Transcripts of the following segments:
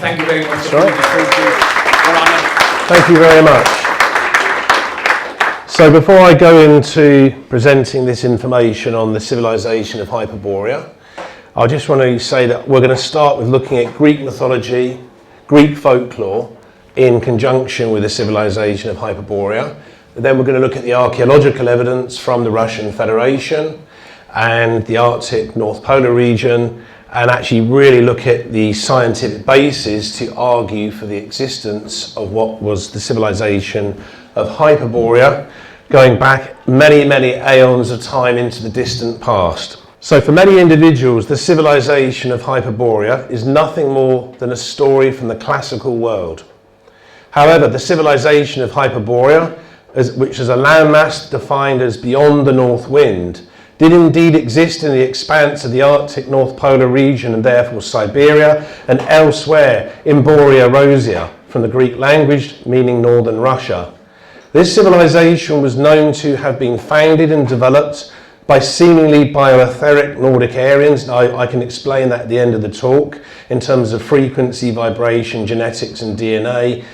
thank you very much. Thank you very much. So before I go into presenting this information on the civilization of Hyperborea, I just want to say that we're going to start with looking at Greek mythology, Greek folklore, in conjunction with the civilization of Hyperborea. Then we're going to look at the archaeological evidence from the Russian Federation and the Arctic North Polar region, and actually really look at the scientific basis to argue for the existence of what was the civilization of Hyperborea, going back many, many aeons of time into the distant past. So for many individuals, the civilization of Hyperborea is nothing more than a story from the classical world. However, the civilization of Hyperborea, which is a landmass defined as beyond the North Wind, did indeed exist in the expanse of the Arctic North Polar region and therefore Siberia and elsewhere in Borea Rosia, from the Greek language meaning northern Russia. This civilization was known to have been founded and developed by seemingly bioetheric Nordic Aryans. I can explain that at the end of the talk in terms of frequency, vibration, genetics and DNA,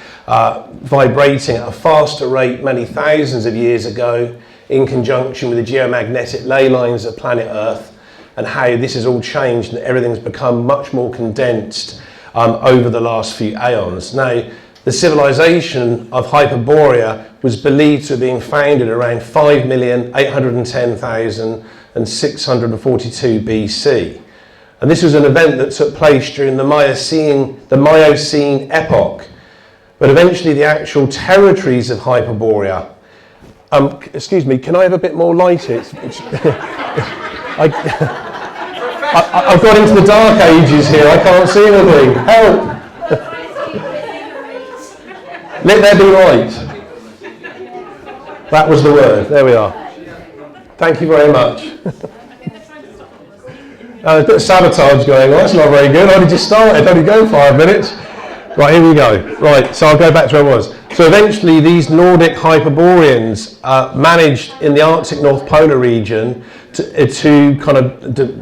vibrating at a faster rate many thousands of years ago in conjunction with the geomagnetic ley lines of planet Earth, and how this has all changed and everything's become much more condensed over the last few aeons. Now, the civilization of Hyperborea was believed to have been founded around 5,810,642 BC. And this was an event that took place during the Miocene epoch. But eventually the actual territories of Hyperborea, excuse me, can I have a bit more light? I've got into the dark ages here, I can't see anything, help! Let there be light. That was the word, there we are. Thank you very much. There's a bit of sabotage going on, that's not very good. I only just started, only go 5 minutes. Right, here we go. Right, so I'll go back to where I was. So eventually these Nordic Hyperboreans managed in the Arctic North Polar region to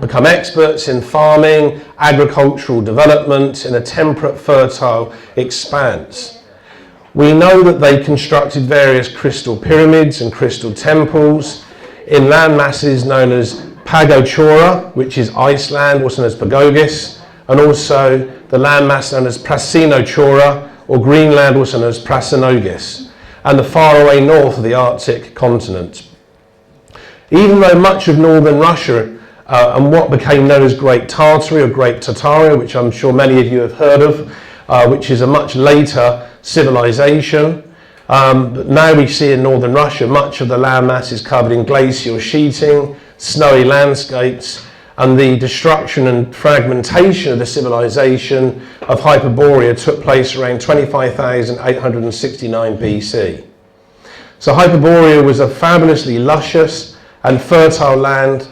become experts in farming, agricultural development in a temperate, fertile expanse. We know that they constructed various crystal pyramids and crystal temples in land masses known as Pagochora, which is Iceland, also known as Pagogis, and also the landmass known as Prasinochora, or Greenland, also known as Prasinogis, and the faraway north of the Arctic continent. Even though much of northern Russia and what became known as Great Tartary or Great Tartaria, which I'm sure many of you have heard of, which is a much later civilization, but now we see in northern Russia much of the landmass is covered in glacial sheeting, snowy landscapes, and the destruction and fragmentation of the civilization of Hyperborea took place around 25,869 BC. So Hyperborea was a fabulously luscious and fertile land,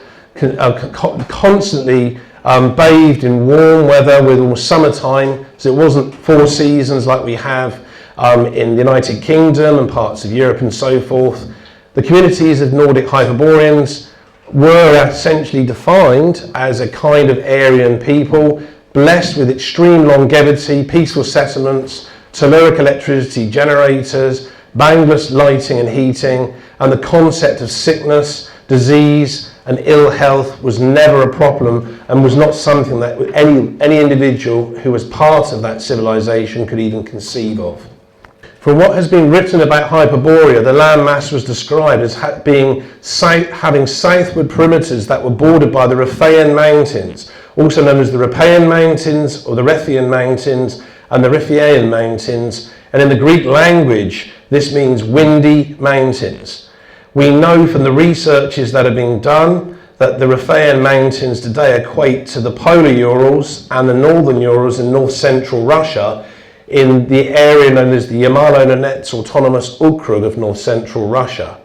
constantly bathed in warm weather with all summertime, so it wasn't 4 seasons like we have in the United Kingdom and parts of Europe and so forth. The communities of Nordic Hyperboreans were essentially defined as a kind of Aryan people, blessed with extreme longevity, peaceful settlements, telluric electricity generators, boundless lighting and heating, and the concept of sickness, disease, and ill health was never a problem and was not something that any individual who was part of that civilization could even conceive of. From what has been written about Hyperborea, the landmass was described as having southward perimeters that were bordered by the Riphaean Mountains, also known as the Riphaean Mountains or the Riphaean Mountains and the Riphaean Mountains, and in the Greek language this means windy mountains. We know from the researches that have been done that the Riphaean Mountains today equate to the polar Urals and the northern Urals in north-central Russia, in the area known as the Yamalo-Nenets Autonomous Okrug of north-central Russia.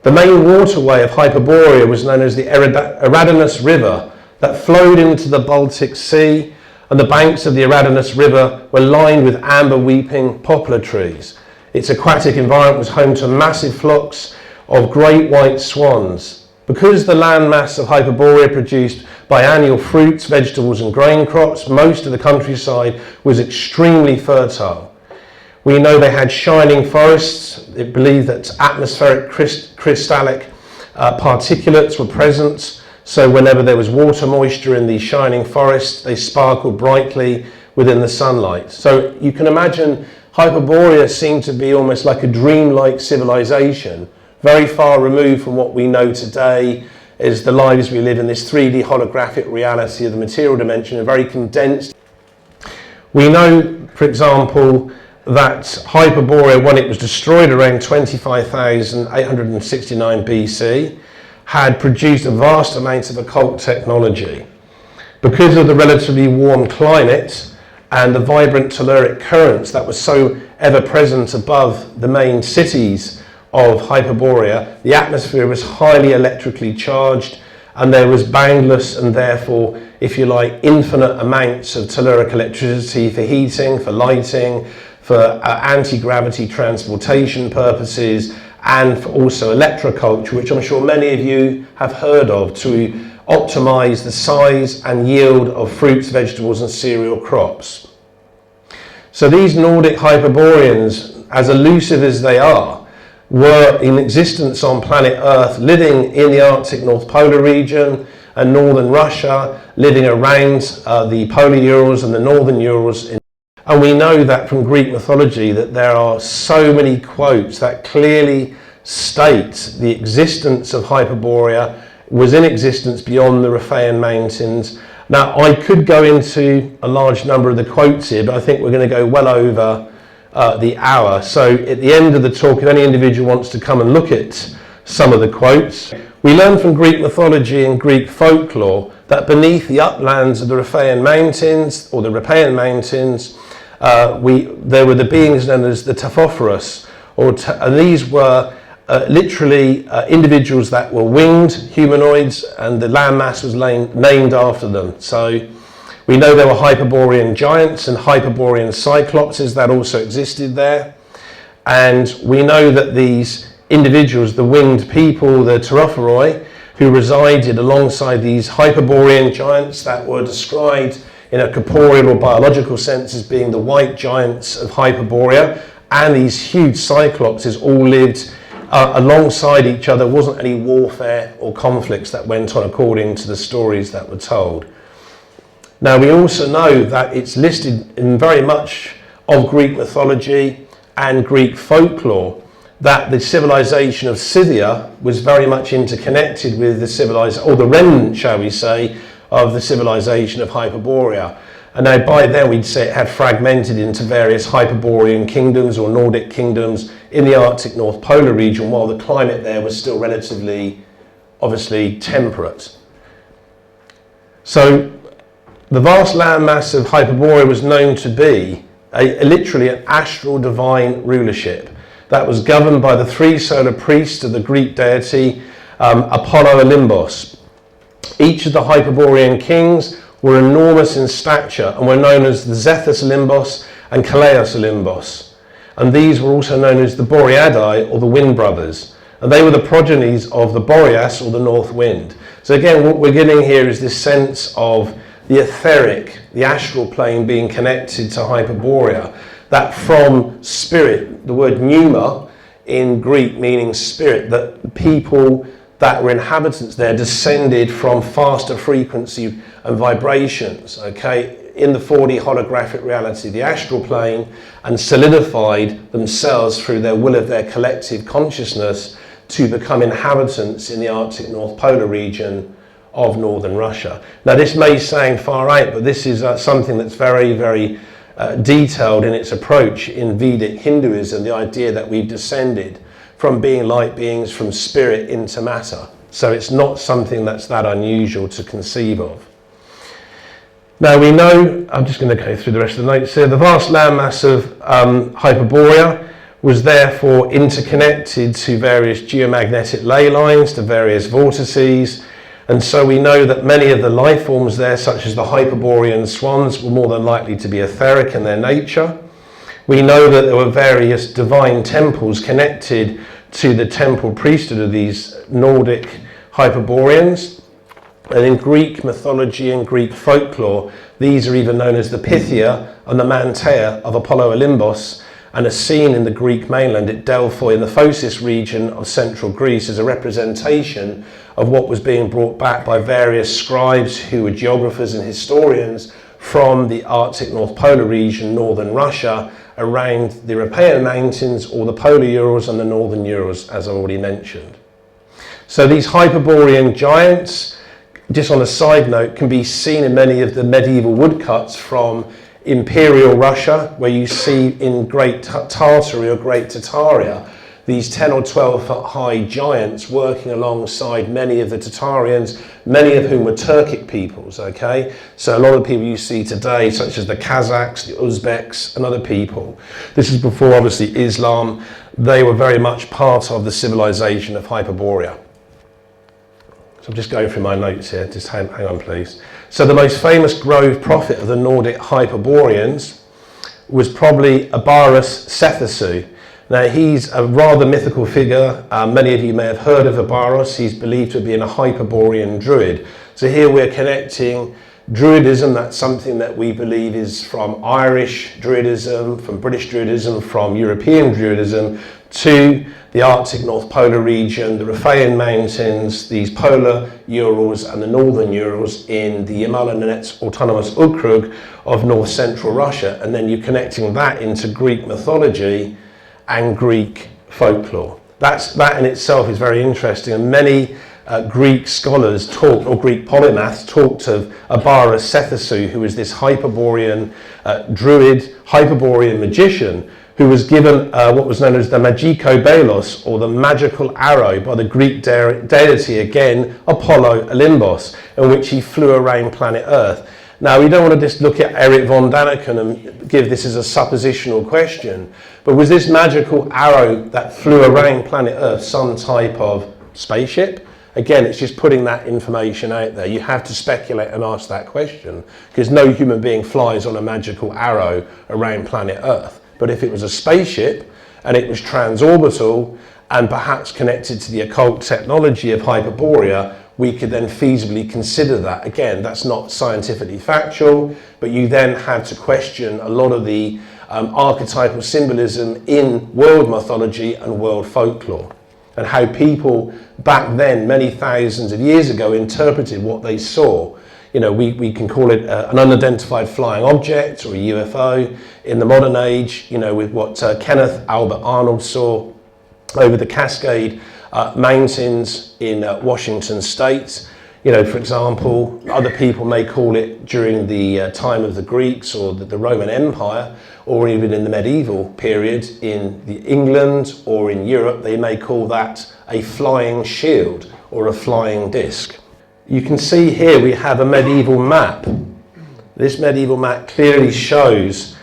The main waterway of Hyperborea was known as the Eridanus River that flowed into the Baltic Sea, and the banks of the Eridanus River were lined with amber weeping poplar trees. Its aquatic environment was home to massive flocks of great white swans. Because the landmass of Hyperborea produced biennial fruits, vegetables and grain crops, most of the countryside was extremely fertile. We know they had shining forests. It believed that atmospheric crystallic particulates were present, so whenever there was water moisture in these shining forests, they sparkled brightly within the sunlight. So you can imagine Hyperborea seemed to be almost like a dreamlike civilization, very far removed from what we know today as the lives we live in, this 3D holographic reality of the material dimension, and very condensed. We know, for example, that Hyperborea, when it was destroyed around 25,869 BC, had produced a vast amount of occult technology. Because of the relatively warm climate and the vibrant telluric currents that were so ever present above the main cities of Hyperborea, the atmosphere was highly electrically charged, and there was boundless and therefore, if you like, infinite amounts of telluric electricity for heating, for lighting, for anti-gravity transportation purposes, and for also electroculture, which I'm sure many of you have heard of, to optimize the size and yield of fruits, vegetables and cereal crops. So these Nordic Hyperboreans, as elusive as they are, were in existence on planet Earth, living in the Arctic North Polar region and northern Russia, living around the polar Urals and the northern Urals. And we know that from Greek mythology that there are so many quotes that clearly state the existence of Hyperborea was in existence beyond the Riphaean Mountains. Now, I could go into a large number of the quotes here, but I think we're going to go well over the hour. So at the end of the talk, if any individual wants to come and look at some of the quotes, we learn from Greek mythology and Greek folklore that beneath the uplands of the Riphaean Mountains, or the Riphaean Mountains, there were the beings known as the Taphophorus, and these were literally individuals that were winged humanoids, and the landmass was named after them. So we know there were Hyperborean giants and Hyperborean cyclopses that also existed there. And we know that these individuals, the winged people, the Terophoroi, who resided alongside these Hyperborean giants that were described in a corporeal or biological sense as being the white giants of Hyperborea, and these huge cyclopses all lived alongside each other. There wasn't any warfare or conflicts that went on according to the stories that were told. Now, we also know that it's listed in very much of Greek mythology and Greek folklore that the civilization of Scythia was very much interconnected with the or the remnant, shall we say, of the civilization of Hyperborea. And now by then we'd say it had fragmented into various Hyperborean kingdoms or Nordic kingdoms in the Arctic North Polar region, while the climate there was still relatively, obviously, temperate. So the vast landmass of Hyperborea was known to be literally an astral divine rulership that was governed by the three solar priests of the Greek deity Apollo Olympos. Each of the Hyperborean kings were enormous in stature and were known as the Zethus Olympos and Kaleos Olympos. And these were also known as the Boreadae, or the Wind Brothers. And they were the progenies of the Boreas, or the North Wind. So again, what we're getting here is this sense of the etheric, the astral plane being connected to Hyperborea, that from spirit, the word pneuma in Greek meaning spirit, that people that were inhabitants there descended from faster frequency and vibrations, okay, in the 4D holographic reality, the astral plane, and solidified themselves through their will of their collective consciousness to become inhabitants in the Arctic North Polar region of northern Russia. Now, this may sound far out, but this is something that's very, very detailed in its approach in Vedic Hinduism, the idea that we've descended from being light beings from spirit into matter. So it's not something that's that unusual to conceive of. Now we know, I'm just going to go through the rest of the notes here, the vast landmass of Hyperborea was therefore interconnected to various geomagnetic ley lines, to various vortices, and so we know that many of the life forms there, such as the Hyperborean swans, were more than likely to be etheric in their nature. We know that there were various divine temples connected to the temple priesthood of these Nordic Hyperboreans. And in Greek mythology and Greek folklore, these are even known as the Pythia and the Mantea of Apollo Olympos, and are seen in the Greek mainland at Delphi in the Phocis region of central Greece as a representation of what was being brought back by various scribes who were geographers and historians from the Arctic North Polar region, northern Russia, around the European mountains, or the polar Urals and the northern Urals, as I already mentioned. So these Hyperborean giants, just on a side note, can be seen in many of the medieval woodcuts from Imperial Russia, where you see in Great Tartary or Great Tartaria these 10 or 12 foot high giants working alongside many of the Tatarians, many of whom were Turkic peoples, okay? So a lot of people you see today, such as the Kazakhs, the Uzbeks, and other people. This is before, obviously, Islam. They were very much part of the civilization of Hyperborea. So I'm just going through my notes here, just hang on please. So the most famous grove prophet of the Nordic Hyperboreans was probably Abaris Sethasu. Now he's a rather mythical figure. Many of you may have heard of Abaris. He's believed to have been a Hyperborean druid. So here we're connecting Druidism, that's something that we believe is from Irish Druidism, from British Druidism, from European Druidism, to the Arctic North Polar region, the Riphaean Mountains, these polar Urals and the northern Urals in the Yamal-Nenets Autonomous Okrug of north central Russia. And then you're connecting that into Greek mythology and Greek folklore. That in itself is very interesting, and many Greek scholars talked, or Greek polymaths talked of Abaris Sethasu, who was this Hyperborean druid, Hyperborean magician, who was given what was known as the magikobelos, or the magical arrow, by the Greek deity, again, Apollo Olympos, in which he flew around planet Earth. Now, we don't want to just look at Eric von Daniken and give this as a suppositional question, but was this magical arrow that flew around planet Earth some type of spaceship? Again, it's just putting that information out there. You have to speculate and ask that question, because no human being flies on a magical arrow around planet Earth. But if it was a spaceship and it was transorbital and perhaps connected to the occult technology of Hyperborea, we could then feasibly consider that. Again, that's not scientifically factual, but you then had to question a lot of the archetypal symbolism in world mythology and world folklore, and how people back then, many thousands of years ago, interpreted what they saw. You know, we can call it an unidentified flying object, or a UFO in the modern age, you know, with what Kenneth Albert Arnold saw over the Cascade Mountains in Washington State. You know, for example, other people may call it during the time of the Greeks or the Roman Empire, or even in the medieval period in England or in Europe, they may call that a flying shield or a flying disc. You can see here we have a medieval map. This medieval map clearly shows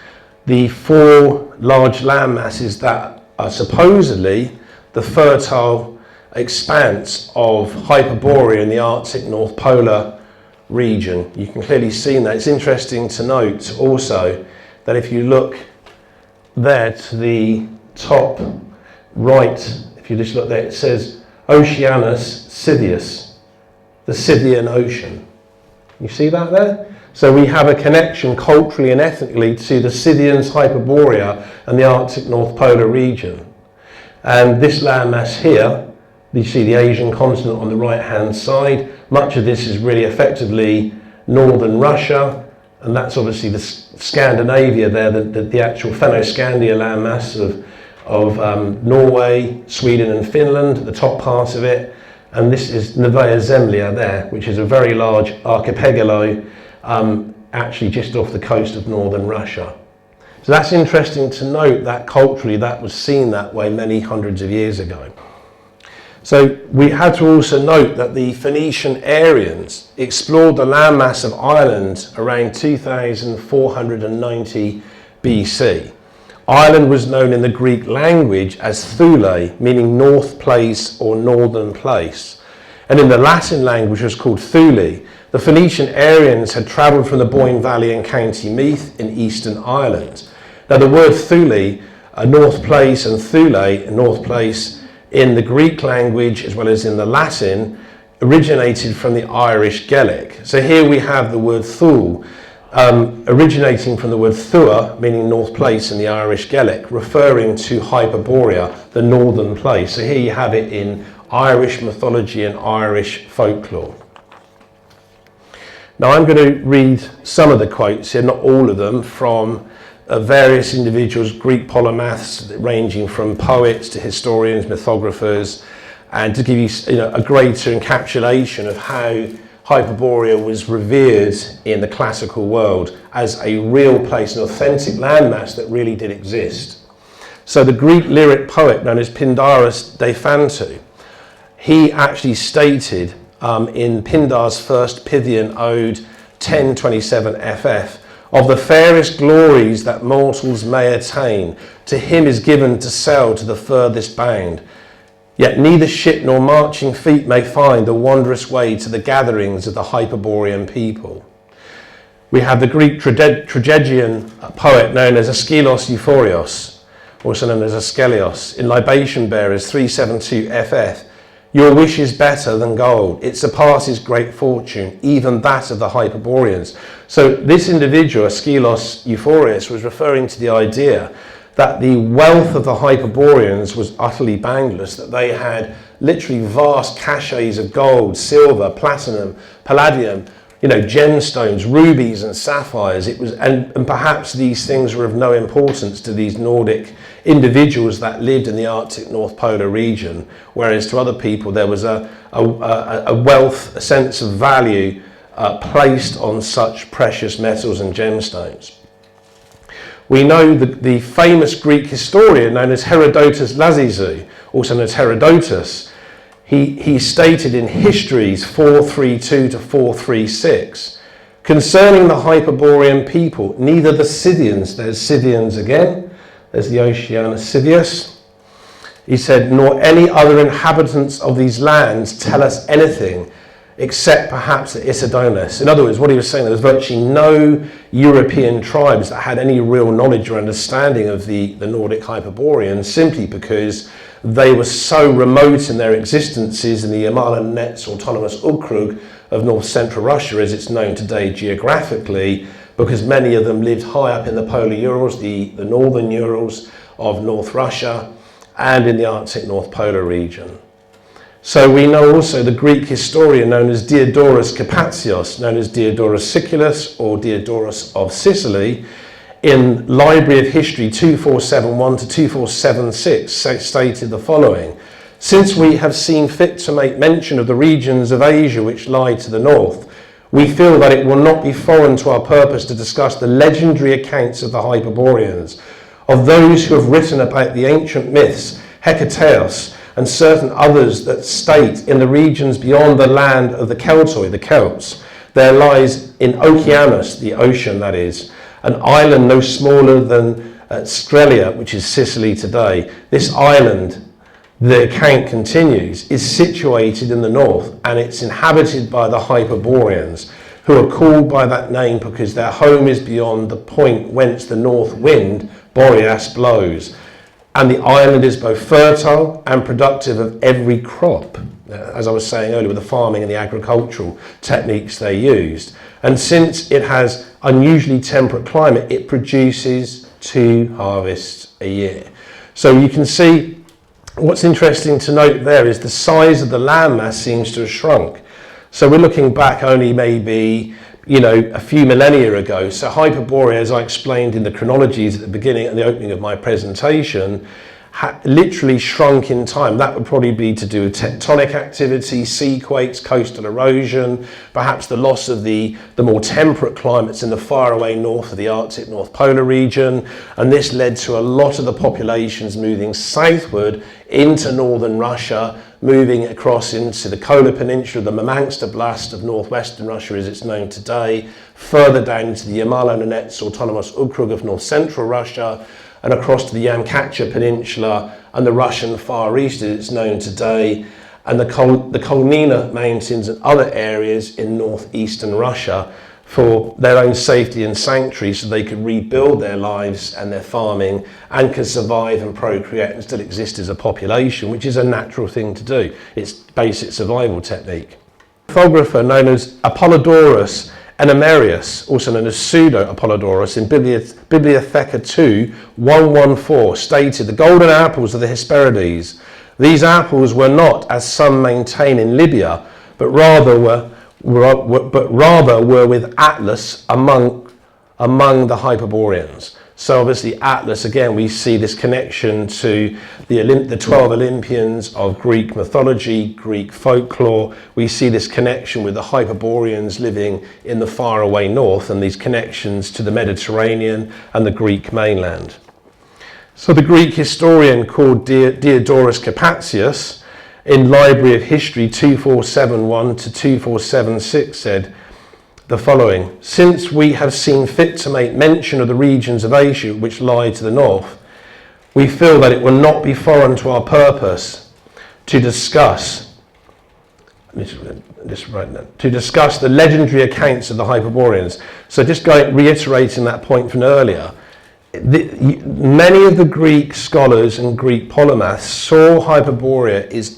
the 4 large land masses that are supposedly the fertile expanse of Hyperborea in the Arctic North Polar region. You can clearly see that. It's interesting to note also that if you look there to the top right, if you just look there, it says Oceanus Scythius, the Scythian Ocean. You see that there? So we have a connection culturally and ethnically to the Scythians, Hyperborea, and the Arctic North Polar region. And this landmass here, you see the Asian continent on the right-hand side. Much of this is really effectively northern Russia, and that's obviously the Scandinavia there, the actual Fennoscandia landmass of Norway, Sweden and Finland, the top part of it. And this is Novaya Zemlya there, which is a very large archipelago, actually just off the coast of northern Russia. So that's interesting to note that culturally that was seen that way many hundreds of years ago. So we had to also note that the Phoenician Aryans explored the landmass of Ireland around 2490 BC. Ireland was known in the Greek language as Thule, meaning north place or northern place. And in the Latin language it was called Thule. The Phoenician Aryans had travelled from the Boyne Valley and County Meath in eastern Ireland. Now the word Thule, north place, and Thule, north place, in the Greek language as well as in the Latin, originated from the Irish Gaelic. So here we have the word thul, originating from the word thua, meaning north place in the Irish Gaelic, referring to Hyperborea, the northern place. So here you have it in Irish mythology and Irish folklore. Now I'm going to read some of the quotes here, not all of them, from various individuals, Greek polymaths, ranging from poets to historians, mythographers, and to give you, a greater encapsulation of how Hyperborea was revered in the classical world as a real place, an authentic landmass that really did exist. So the Greek lyric poet known as Pindarus de Phantu, he actually stated in Pindar's first Pythian ode 1027 FF, of the fairest glories that mortals may attain, to him is given to sail to the furthest bound. Yet neither ship nor marching feet may find the wondrous way to the gatherings of the Hyperborean people. We have the Greek tragedian poet known as Aeschylus Euphorios, also known as Askelios, in Libation Bearers 372 FF. Your wish is better than gold. It surpasses great fortune, even that of the Hyperboreans. So this individual, Aeschylus Euphorios, was referring to the idea that the wealth of the Hyperboreans was utterly boundless, that they had literally vast caches of gold, silver, platinum, palladium, gemstones, rubies and sapphires. It was, and perhaps these things were of no importance to these Nordic individuals that lived in the Arctic North Polar region, whereas to other people there was a wealth, a sense of value placed on such precious metals and gemstones. We know the famous Greek historian known as Herodotus Lazizou, also known as Herodotus, he stated in Histories 432 to 436, concerning the Hyperborean people, neither the Scythians, there's Scythians again, there's the Oceanus Scythius, he said, nor any other inhabitants of these lands tell us anything, except perhaps the Isidonis. In other words, what he was saying, there was virtually no European tribes that had any real knowledge or understanding of the Nordic Hyperboreans, simply because they were so remote in their existences in the Yamal-Nenets autonomous Okrug of north central Russia, as it's known today geographically, because many of them lived high up in the polar Urals, the northern Urals of North Russia, and in the Arctic North Polar region. So we know also the Greek historian known as Diodorus Capatios, known as Diodorus Siculus or Diodorus of Sicily, in Library of History 2471 to 2476 stated the following: since we have seen fit to make mention of the regions of Asia which lie to the north, we feel that it will not be foreign to our purpose to discuss the legendary accounts of the Hyperboreans, of those who have written about the ancient myths, Hecateos, and certain others that state in the regions beyond the land of the Keltoi, the Celts, there lies in Oceanus, the ocean that is, an island no smaller than Strelia, which is Sicily today. This island, the account continues, is situated in the north, and it's inhabited by the Hyperboreans, who are called by that name because their home is beyond the point whence the north wind, Boreas, blows. And the island is both fertile and productive of every crop, as I was saying earlier, with the farming and the agricultural techniques they used. And since it has unusually temperate climate, it produces 2 harvests a year. So you can see, what's interesting to note there is the size of the landmass seems to have shrunk. So we're looking back only maybe, a few millennia ago. So Hyperborea, as I explained in the chronologies at the beginning and the opening of my presentation, literally shrunk in time. That would probably be to do with tectonic activity, sea quakes, coastal erosion, perhaps the loss of the more temperate climates in the faraway north of the Arctic North Polar region. And this led to a lot of the populations moving southward into northern Russia, moving across into the Kola Peninsula, the Murmansk Oblast of northwestern Russia as it's known today, further down into the Yamal-Nenets autonomous Okrug of north central Russia, and across to the Yamkacha Peninsula and the Russian Far East as it's known today, and the Kolnina Mountains and other areas in northeastern Russia for their own safety and sanctuary, so they could rebuild their lives and their farming and could survive and procreate and still exist as a population, which is a natural thing to do. It's basic survival technique. mythographer known as Apollodorus Enemerius, also known as Pseudo-Apollodorus, in Bibliotheca 2, 114, stated the golden apples of the Hesperides. These apples were not, as some maintain, in Libya, but rather were with Atlas among the Hyperboreans. So obviously Atlas, again, we see this connection to the 12 Olympians of Greek mythology, Greek folklore. We see this connection with the Hyperboreans living in the faraway north, and these connections to the Mediterranean and the Greek mainland. So the Greek historian called Diodorus Capatius, in Library of History 2471 to 2476, said the following: since we have seen fit to make mention of the regions of Asia which lie to the north, we feel that it will not be foreign to our purpose to discuss the legendary accounts of the Hyperboreans. So just reiterating that point from earlier, many of the Greek scholars and Greek polymaths saw Hyperborea as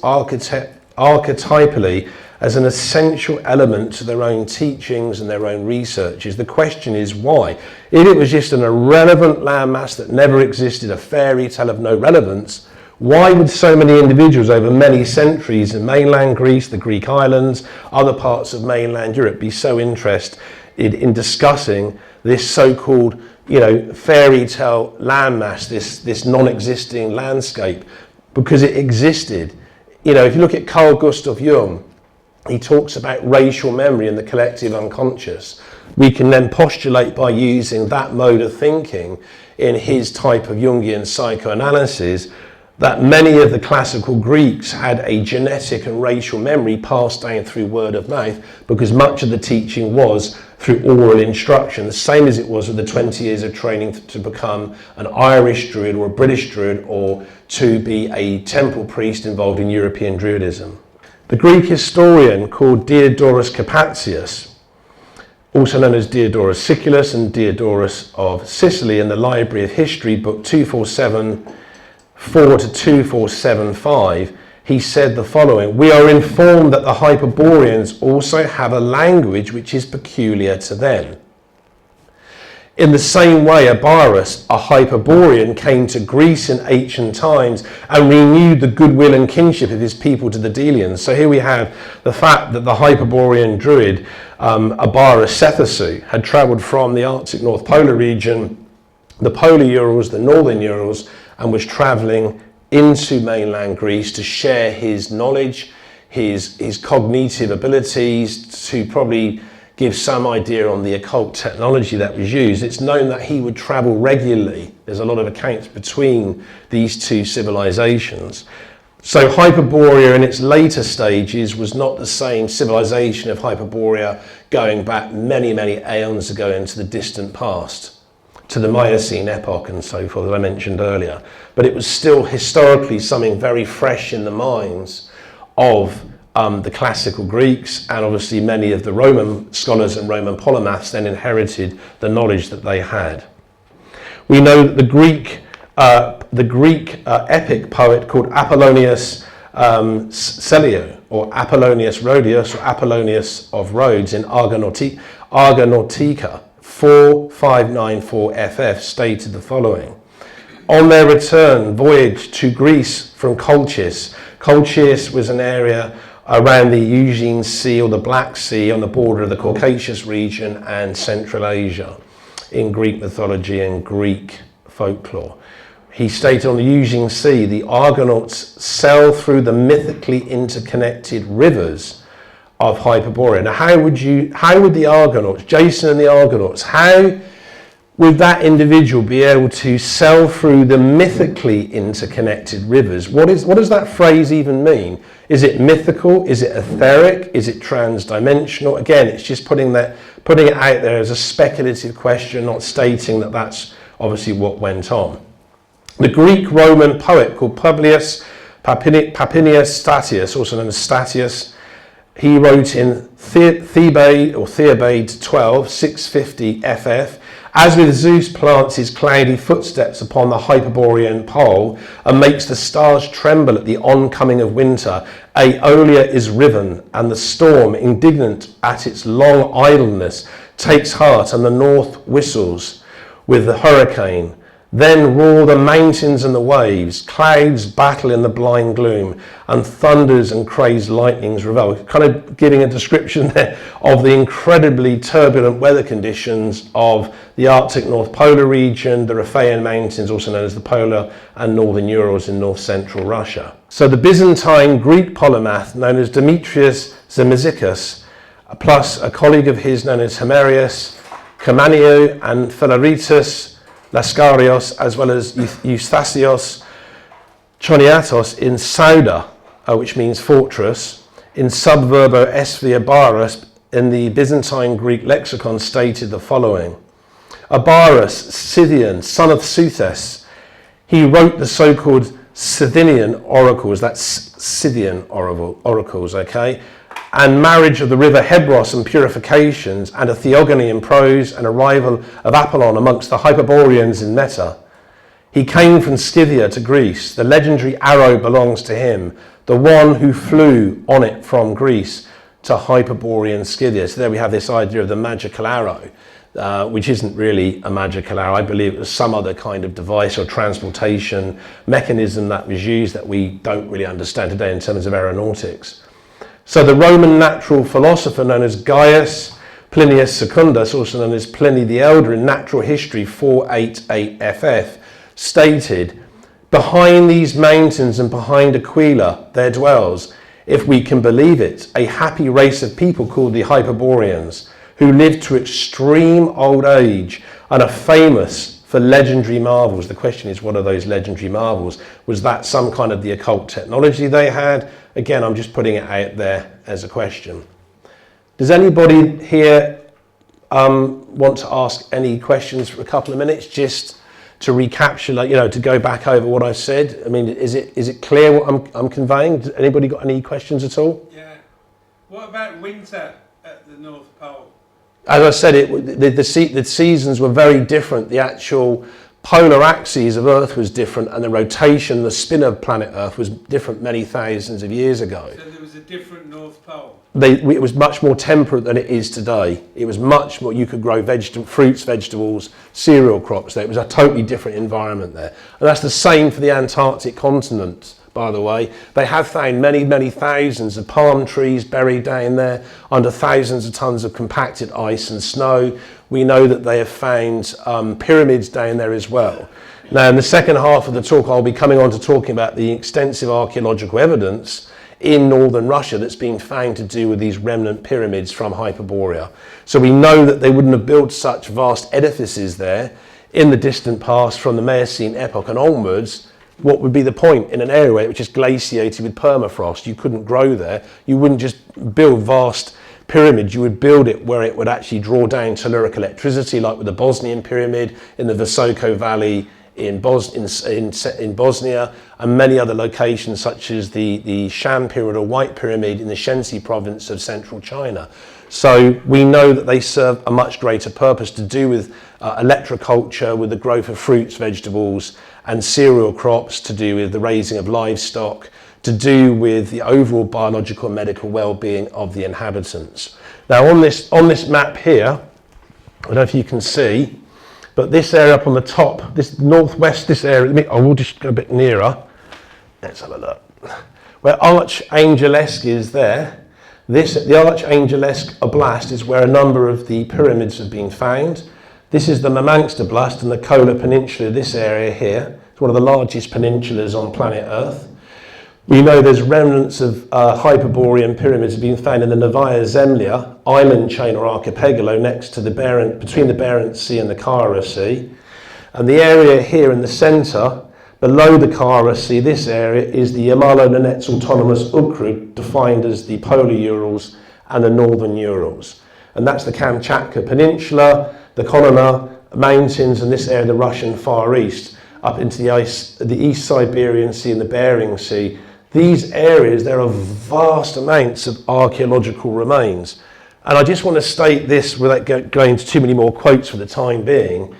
archetypally as an essential element to their own teachings and their own researches. The question is why? If it was just an irrelevant landmass that never existed, a fairy tale of no relevance, why would so many individuals over many centuries in mainland Greece, the Greek islands, other parts of mainland Europe be so interested in discussing this so-called, fairy tale landmass, this non-existing landscape? Because it existed. If you look at Carl Gustav Jung, he talks about racial memory and the collective unconscious. We can then postulate by using that mode of thinking in his type of Jungian psychoanalysis that many of the classical Greeks had a genetic and racial memory passed down through word of mouth, because much of the teaching was through oral instruction, the same as it was with the 20 years of training to become an Irish Druid or a British Druid, or to be a temple priest involved in European Druidism. The Greek historian called Diodorus Capatius, also known as Diodorus Siculus and Diodorus of Sicily, in the Library of History, book 2474 to 2475, he said the following: we are informed that the Hyperboreans also have a language which is peculiar to them. In the same way, Abarus, a Hyperborean, came to Greece in ancient times and renewed the goodwill and kinship of his people to the Delians. So here we have the fact that the Hyperborean Druid, Abarus Sethasu, had travelled from the Arctic North Polar region, the Polar Urals, the Northern Urals, and was travelling into mainland Greece to share his knowledge, his cognitive abilities, to probably give some idea on the occult technology that was used. It's known that he would travel regularly. There's a lot of accounts between these two civilizations. So Hyperborea in its later stages was not the same civilization of Hyperborea going back many, many aeons ago into the distant past, to the Miocene epoch and so forth that I mentioned earlier. But it was still historically something very fresh in the minds of the classical Greeks, and obviously many of the Roman scholars and Roman polymaths then inherited the knowledge that they had. We know that the Greek epic poet called Apollonius Celio, or Apollonius Rhodius, or Apollonius of Rhodes, in Argonautica 4594 FF, stated the following: on their return voyage to Greece from Colchis was an area around the Eugene Sea or the Black Sea, on the border of the Caucasus region and Central Asia, in Greek mythology and Greek folklore. He stated, on the Eugene Sea, the Argonauts sail through the mythically interconnected rivers of Hyperborea. Now, how would the Argonauts, Jason and the Argonauts, how would that individual be able to sail through the mythically interconnected rivers? What does that phrase even mean? Is it mythical? Is it etheric? Is it transdimensional? Again, it's just putting it out there as a speculative question, not stating that that's obviously what went on. The Greek-Roman poet called Publius Papinius Statius, also known as Statius, he wrote in Thebaid 12, 650 FF, as with Zeus plants his cloudy footsteps upon the Hyperborean pole and makes the stars tremble at the oncoming of winter, Aeolia is riven, and the storm, indignant at its long idleness, takes heart, and the north whistles with the hurricane. Then roar the mountains and the waves, clouds battle in the blind gloom, and thunders and crazed lightnings revel. Kind of giving a description there of the incredibly turbulent weather conditions of the Arctic North Polar region, the Riphaean Mountains, also known as the Polar and Northern Urals in north-central Russia. So the Byzantine Greek polymath known as Demetrius Zimisicus, plus a colleague of his known as Homerius, Camanio, and Philaritus Laskarios, as well as Eustathios Choniatos in Sauda, which means fortress, in subverbo Esphia Barus, in the Byzantine Greek lexicon stated the following. Abarus, Scythian, son of Seuthes, he wrote the so-called Scythian oracles, that's Scythian oracles, okay? And marriage of the river Hebros and purifications, and a theogony in prose, and arrival of Apollon amongst the Hyperboreans in Meta. He came from Scythia to Greece. The legendary arrow belongs to him, the one who flew on it from Greece to Hyperborean Scythia. So there we have this idea of the magical arrow, which isn't really a magical arrow. I believe it was some other kind of device or transportation mechanism that was used that we don't really understand today in terms of aeronautics. So the Roman natural philosopher known as Gaius Plinius Secundus, also known as Pliny the Elder in Natural History 488 FF, stated, behind these mountains and behind Aquila there dwells, if we can believe it, a happy race of people called the Hyperboreans, who lived to extreme old age and are famous for legendary marvels. The question is, what are those legendary marvels? Was that some kind of the occult technology they had? Again, I'm just putting it out there as a question. Does anybody here want to ask any questions for a couple of minutes, just to recapitulate, to go back over what I said? I mean, is it clear what I'm conveying? Has anybody got any questions at all? Yeah. What about winter at the North Pole? As I said, the seasons were very different. The actual polar axes of Earth was different, and the rotation, the spin of planet Earth was different many thousands of years ago. So there was a different North Pole? It was much more temperate than it is today. It was much more, you could grow fruits, vegetables, cereal crops there. It was a totally different environment there. And that's the same for the Antarctic continent, by the way. They have found many, many thousands of palm trees buried down there under thousands of tons of compacted ice and snow. We know that they have found pyramids down there as well. Now, in the second half of the talk, I'll be coming on to talking about the extensive archaeological evidence in northern Russia that's been found to do with these remnant pyramids from Hyperborea. So we know that they wouldn't have built such vast edifices there in the distant past from the Miocene epoch and onwards. What would be the point in an area which is glaciated with permafrost? You couldn't grow there. You wouldn't just build vast pyramids. You would build it where it would actually draw down telluric electricity, like with the Bosnian pyramid in the Visoko Valley in Bosnia, and many other locations such as the Shan Pyramid or White Pyramid in the Shenxi province of central China. So we know that they serve a much greater purpose to do with electroculture, with the growth of fruits, vegetables and cereal crops, to do with the raising of livestock, to do with the overall biological and medical well-being of the inhabitants. Now on this map here, I don't know if you can see, but this area up on the top, this northwest, this area, I will just go a bit nearer. Let's have a look. Where Archangelesque is there, the Archangelesque Oblast is where a number of the pyramids have been found. This is the Murmansk Oblast and the Kola Peninsula, this area here. It's one of the largest peninsulas on planet Earth. We know there's remnants of Hyperborean pyramids have been found in the Novaya Zemlya island chain or archipelago next to between the Barents Sea and the Kara Sea. And the area here in the centre, below the Kara Sea, this area is the Yamalo-Nenets Autonomous Okrug, defined as the Polar Urals and the Northern Urals. And that's the Kamchatka Peninsula, the Konoha Mountains, and this area, the Russian Far East, up into the East Siberian Sea and the Bering Sea. These areas, there are vast amounts of archaeological remains. And I just want to state this without going into too many more quotes for the time being.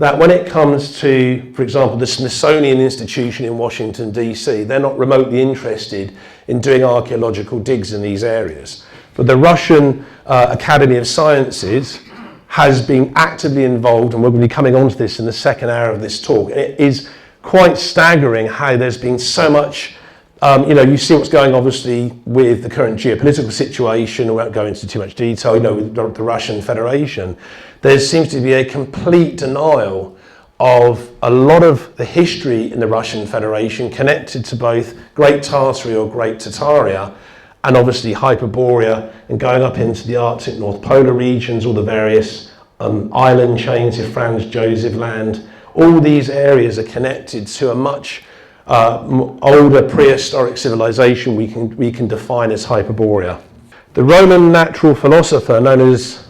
that when it comes to, for example, the Smithsonian Institution in Washington, DC, they're not remotely interested in doing archaeological digs in these areas. But the Russian Academy of Sciences has been actively involved, and we're going to be coming on to this in the second hour of this talk. And it is quite staggering how there's been so much, you see what's going obviously with the current geopolitical situation. I won't go into too much detail, with the Russian Federation. There seems to be a complete denial of a lot of the history in the Russian Federation connected to both Great Tartary or Great Tartaria and obviously Hyperborea, and going up into the Arctic North Polar regions, all the various island chains of Franz Josef Land. All these areas are connected to a much older prehistoric civilization we can define as Hyperborea. The Roman natural philosopher known as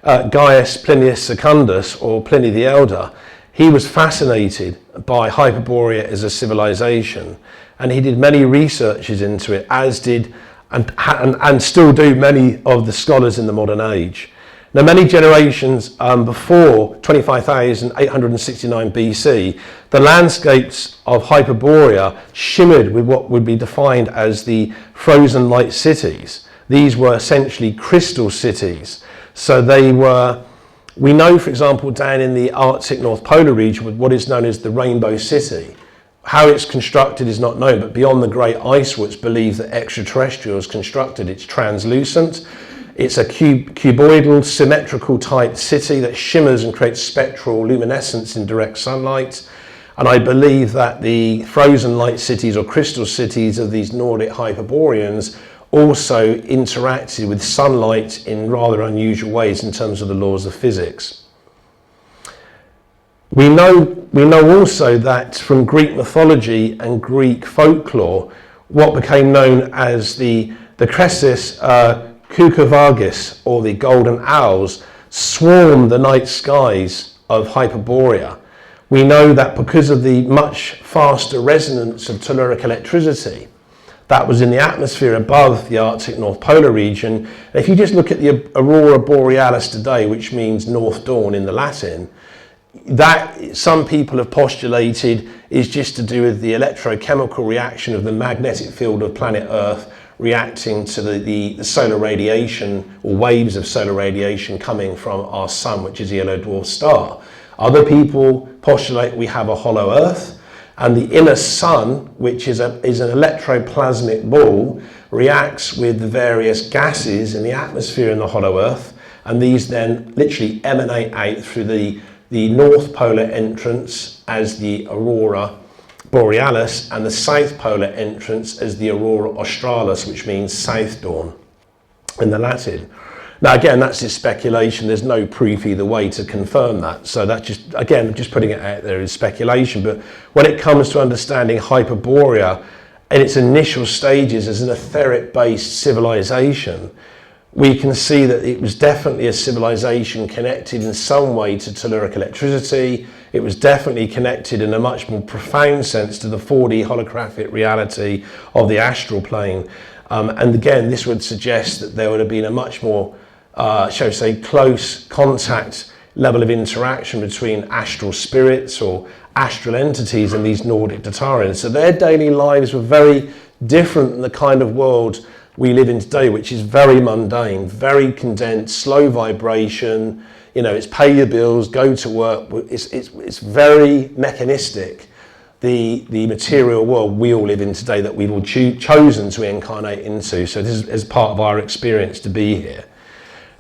Gaius Plinius Secundus, or Pliny the Elder, he was fascinated by Hyperborea as a civilization, and he did many researches into it, as did and still do many of the scholars in the modern age. Now, many generations before 25,869 BC, the landscapes of Hyperborea shimmered with what would be defined as the frozen light cities. These were essentially crystal cities. So we know, for example, down in the Arctic North Polar region, with what is known as the Rainbow City. How it's constructed is not known, but beyond the Great Ice Wall, it's believed that extraterrestrials constructed. It's translucent. It's a cuboidal, symmetrical type city that shimmers and creates spectral luminescence in direct sunlight. And I believe that the frozen light cities or crystal cities of these Nordic Hyperboreans also interacted with sunlight in rather unusual ways in terms of the laws of physics. We know also that from Greek mythology and Greek folklore, what became known as the Chresis Koukovagis, or the golden owls, swarm the night skies of Hyperborea. We know that because of the much faster resonance of telluric electricity that was in the atmosphere above the Arctic North Polar region, if you just look at the Aurora Borealis today, which means North Dawn in the Latin, that some people have postulated is just to do with the electrochemical reaction of the magnetic field of planet Earth reacting to the solar radiation, or waves of solar radiation coming from our sun, which is a yellow dwarf star. Other people postulate we have a hollow Earth, and the inner sun, which is an electroplasmic ball, reacts with the various gases in the atmosphere in the hollow Earth, and these then literally emanate out through the North Polar entrance as the Aurora Borealis, and the South Polar entrance as the Aurora Australis, which means South Dawn in the Latin. Now, again, that's just speculation. There's no proof either way to confirm that. So that's just, again, just putting it out there is speculation. But when it comes to understanding Hyperborea in its initial stages as an etheric-based civilization, we can see that it was definitely a civilization connected in some way to telluric electricity. It was definitely connected in a much more profound sense to the 4D holographic reality of the astral plane. And again, this would suggest that there would have been a much more, shall we say, close contact level of interaction between astral spirits or astral entities and these Nordic Tartarians. So their daily lives were very different than the kind of world we live in today, which is very mundane, very condensed, slow vibration. It's pay your bills, go to work. It's very mechanistic. The material world we all live in today that we've all chosen to incarnate into. So this is part of our experience to be here.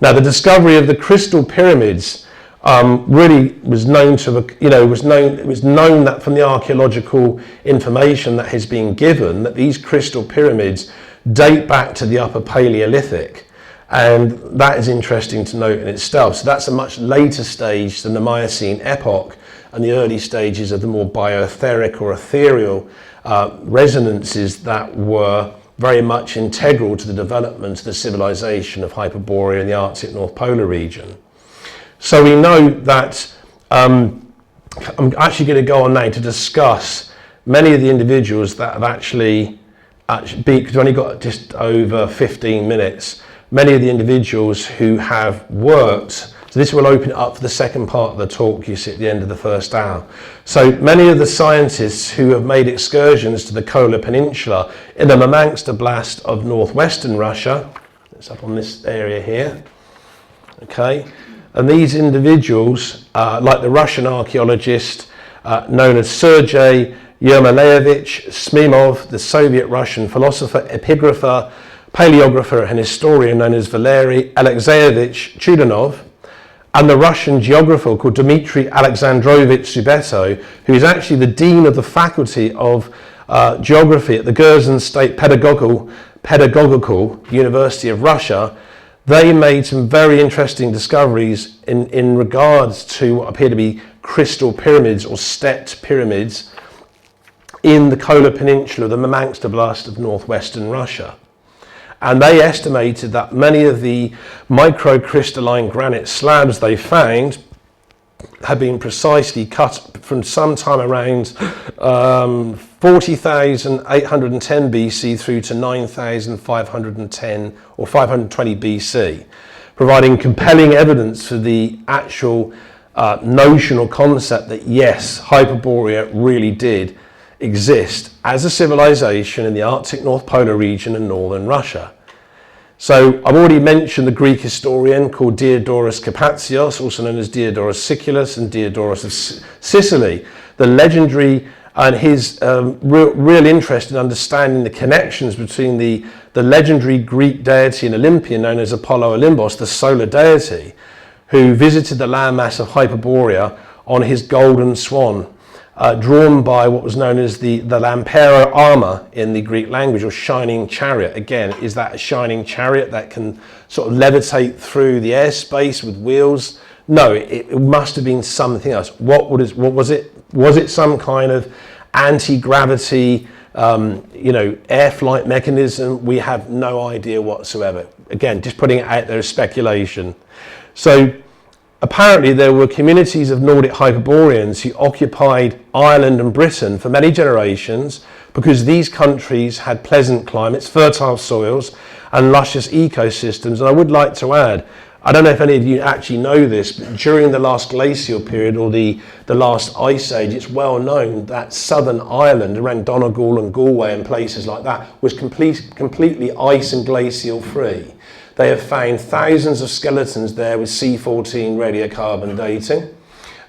Now, the discovery of the crystal pyramids really was known to, it was known that from the archaeological information that has been given, that these crystal pyramids date back to the Upper Paleolithic, and that is interesting to note in itself. So that's a much later stage than the Miocene epoch and the early stages of the more bioetheric or ethereal resonances that were very much integral to the development of the civilization of Hyperborea in the Arctic North Polar region. So we know that I'm actually going to go on now to discuss many of the individuals that have actually because we've only got just over 15 minutes, many of the individuals who have worked So this will open it up for the second part of the talk you see at the end of the first hour. So many of the scientists who have made excursions to the Kola Peninsula in the Murmansk Oblast of northwestern Russia, it's up on this area here, okay, and these individuals, like the Russian archaeologist known as Sergei Yermoleyevich Smilov, the Soviet Russian philosopher, epigrapher, paleographer and historian known as Valery Alexeyevich Chudanov, and the Russian geographer called Dmitry Alexandrovich Subeto, who is actually the dean of the faculty of geography at the Curzon State Pedagogical University of Russia. They made some very interesting discoveries in regards to what appear to be crystal pyramids or stepped pyramids in the Kola Peninsula, the Murmansk Oblast of northwestern Russia. And they estimated that many of the microcrystalline granite slabs they found had been precisely cut from sometime around 40,810 BC through to 9,510 or 520 BC, providing compelling evidence for the actual notion or concept that yes, Hyperborea really did exist as a civilization in the Arctic North Polar region and northern Russia. So I've already mentioned the Greek historian called Diodorus Kapasios, also known as Diodorus Siculus and Diodorus of Sicily. The legendary and his real interest in understanding the connections between the legendary Greek deity and Olympian known as Apollo Olympos, the solar deity, who visited the landmass of Hyperborea on his golden swan, drawn by what was known as the lampero armor in the Greek language, or shining chariot. Again, is that a shining chariot that can sort of levitate through the airspace with wheels? No, it must have been something else. What was it? Was it some kind of anti-gravity, air flight mechanism? We have no idea whatsoever. Again, just putting it out there as speculation. So apparently there were communities of Nordic Hyperboreans who occupied Ireland and Britain for many generations because these countries had pleasant climates, fertile soils and luscious ecosystems. And I would like to add, I don't know if any of you actually know this, but during the last glacial period or the last ice age, it's well known that southern Ireland around Donegal and Galway and places like that was completely ice and glacial free. They have found thousands of skeletons there with C14 radiocarbon dating,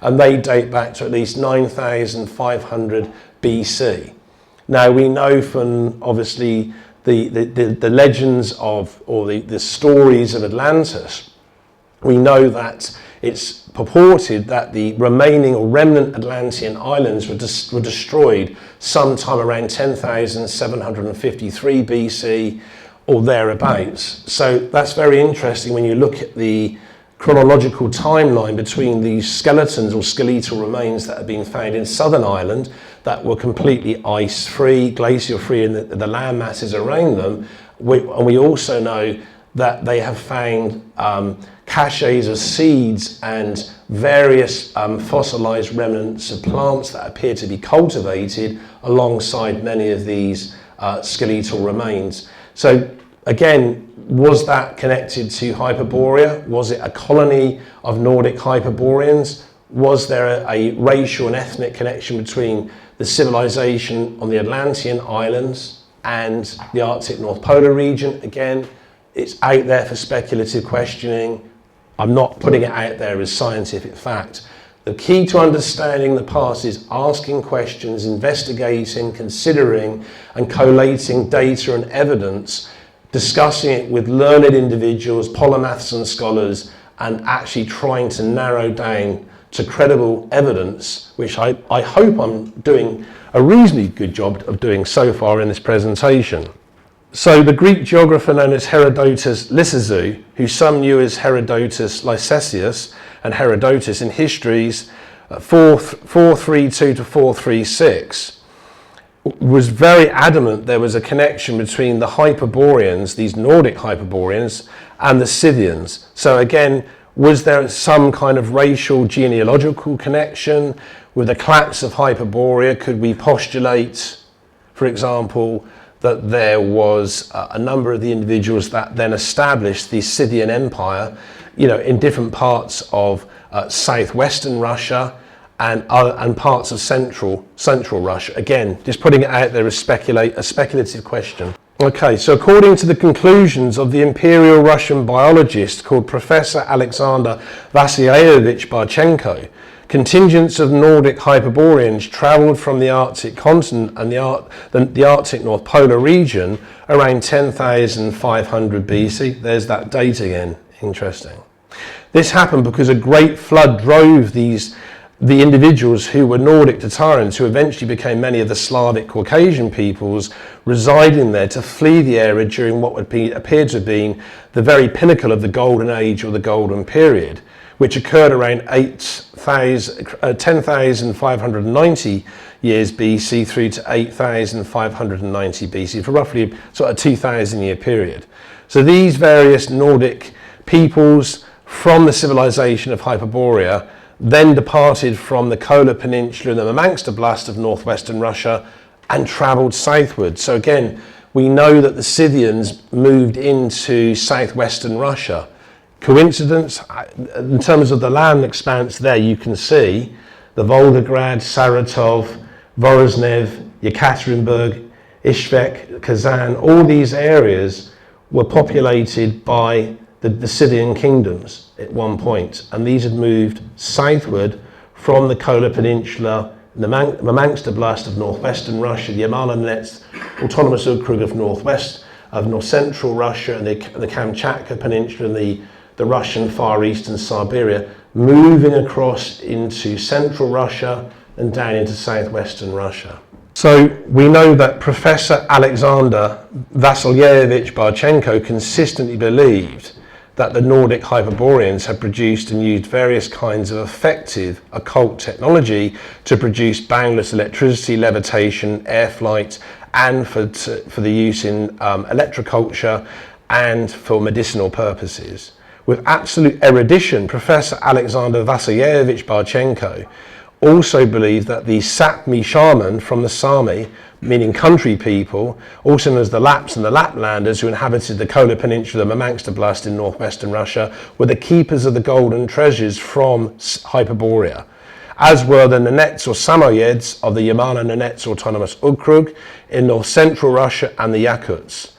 and they date back to at least 9,500 BC. Now we know from obviously the legends of, or the stories of Atlantis, we know that it's purported that the remaining or remnant Atlantean islands were destroyed sometime around 10,753 BC or thereabouts. So that's very interesting when you look at the chronological timeline between these skeletons or skeletal remains that have been found in southern Ireland that were completely ice-free, glacial-free, and the land masses around them. And we also know that they have found caches of seeds and various fossilized remnants of plants that appear to be cultivated alongside many of these skeletal remains. So again, was that connected to Hyperborea? Was it a colony of Nordic Hyperboreans? Was there a racial and ethnic connection between the civilization on the Atlantean islands and the Arctic North Polar region? Again, it's out there for speculative questioning. I'm not putting it out there as scientific fact. The key to understanding the past is asking questions, investigating, considering, and collating data and evidence, discussing it with learned individuals, polymaths and scholars, and actually trying to narrow down to credible evidence, which I hope I'm doing a reasonably good job of doing so far in this presentation. So the Greek geographer known as Herodotus Lysizou, who some knew as Herodotus Lycesius and Herodotus in histories 432 to 436, was very adamant there was a connection between the Hyperboreans, these Nordic Hyperboreans, and the Scythians. So again, was there some kind of racial genealogical connection with the collapse of Hyperborea? Could we postulate, for example, that there was a number of the individuals that then established the Scythian Empire, you know, in different parts of southwestern Russia and parts of central Russia. Again, just putting it out there as a speculative question. Okay, so according to the conclusions of the Imperial Russian biologist called Professor Alexander Vasilyevich Barchenko, contingents of Nordic Hyperboreans travelled from the Arctic continent and the Arctic North Polar region around 10,500 BC. There's that date again, interesting. This happened because a great flood drove the individuals who were Nordic Tatarians, who eventually became many of the Slavic Caucasian peoples residing there, to flee the area during what would appear to have been the very pinnacle of the Golden Age or the Golden Period, which occurred around 10,590 years BC through to 8,590 BC, for roughly sort of 2,000 year period. So these various Nordic peoples from the civilization of Hyperborea then departed from the Kola Peninsula and the Murmansk Oblast of northwestern Russia and travelled southward. So again, we know that the Scythians moved into southwestern Russia. Coincidence? In terms of the land expanse there, you can see the Volgograd, Saratov, Voronezh, Yekaterinburg, Ishvek, Kazan, all these areas were populated by the Scythian kingdoms at one point, and these had moved southward from the Kola Peninsula, the Murmansk Oblast of northwestern Russia, the Yamal-Nenets autonomous Okrug of north central Russia, and the Kamchatka Peninsula and the Russian Far East and Siberia, moving across into central Russia and down into southwestern Russia. So we know that Professor Alexander Vasilyevich Barchenko consistently believed that the Nordic Hyperboreans had produced and used various kinds of effective occult technology to produce boundless electricity, levitation, air flight, and for the use in electroculture and for medicinal purposes. With absolute erudition, Professor Alexander Vasilyevich Barchenko also believed that the Sapmi shaman from the Sami, meaning country people, also known as the Lapps and the Laplanders, who inhabited the Kola Peninsula, Murmansk Oblast in northwestern Russia, were the keepers of the golden treasures from Hyperborea, as were the Nenets or Samoyeds of the Yamal-Nenets autonomous Okrug in north central Russia and the Yakuts.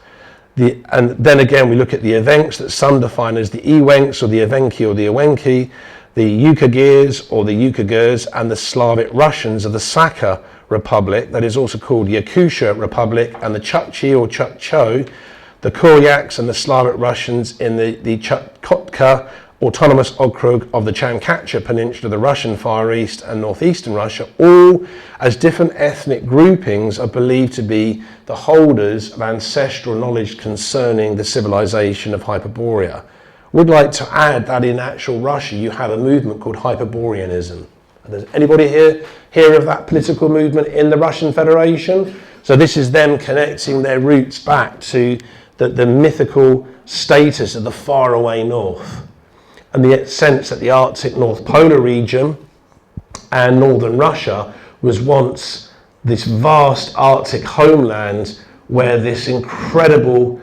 And then again, we look at the Evenks that some define as the Ewenks or the Evenki or the Ewenki, the Yukagirs or the Yukagurs, and the Slavic Russians of the Sakha Republic, that is also called Yakutia Republic, and the Chukchi or Chukcho, the Koryaks and the Slavic Russians in the Chukotka autonomous Okrug of the Chamchatka Peninsula, the Russian Far East and northeastern Russia, all as different ethnic groupings are believed to be the holders of ancestral knowledge concerning the civilization of Hyperborea. Would like to add that in actual Russia you have a movement called Hyperboreanism. Does anybody here hear of that political movement in the Russian Federation? So this is them connecting their roots back to the mythical status of the faraway north, and the sense that the Arctic North Polar region and northern Russia was once this vast Arctic homeland where this incredible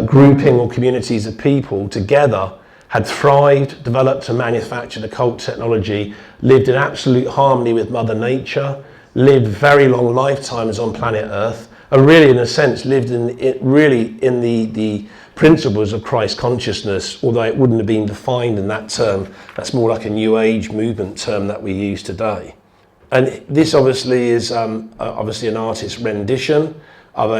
grouping or communities of people together had thrived, developed and manufactured occult technology, lived in absolute harmony with Mother Nature, lived very long lifetimes on planet Earth, and really in a sense lived in the principles of Christ consciousness, although it wouldn't have been defined in that term. That's more like a New Age movement term that we use today. And this obviously is obviously an artist's rendition of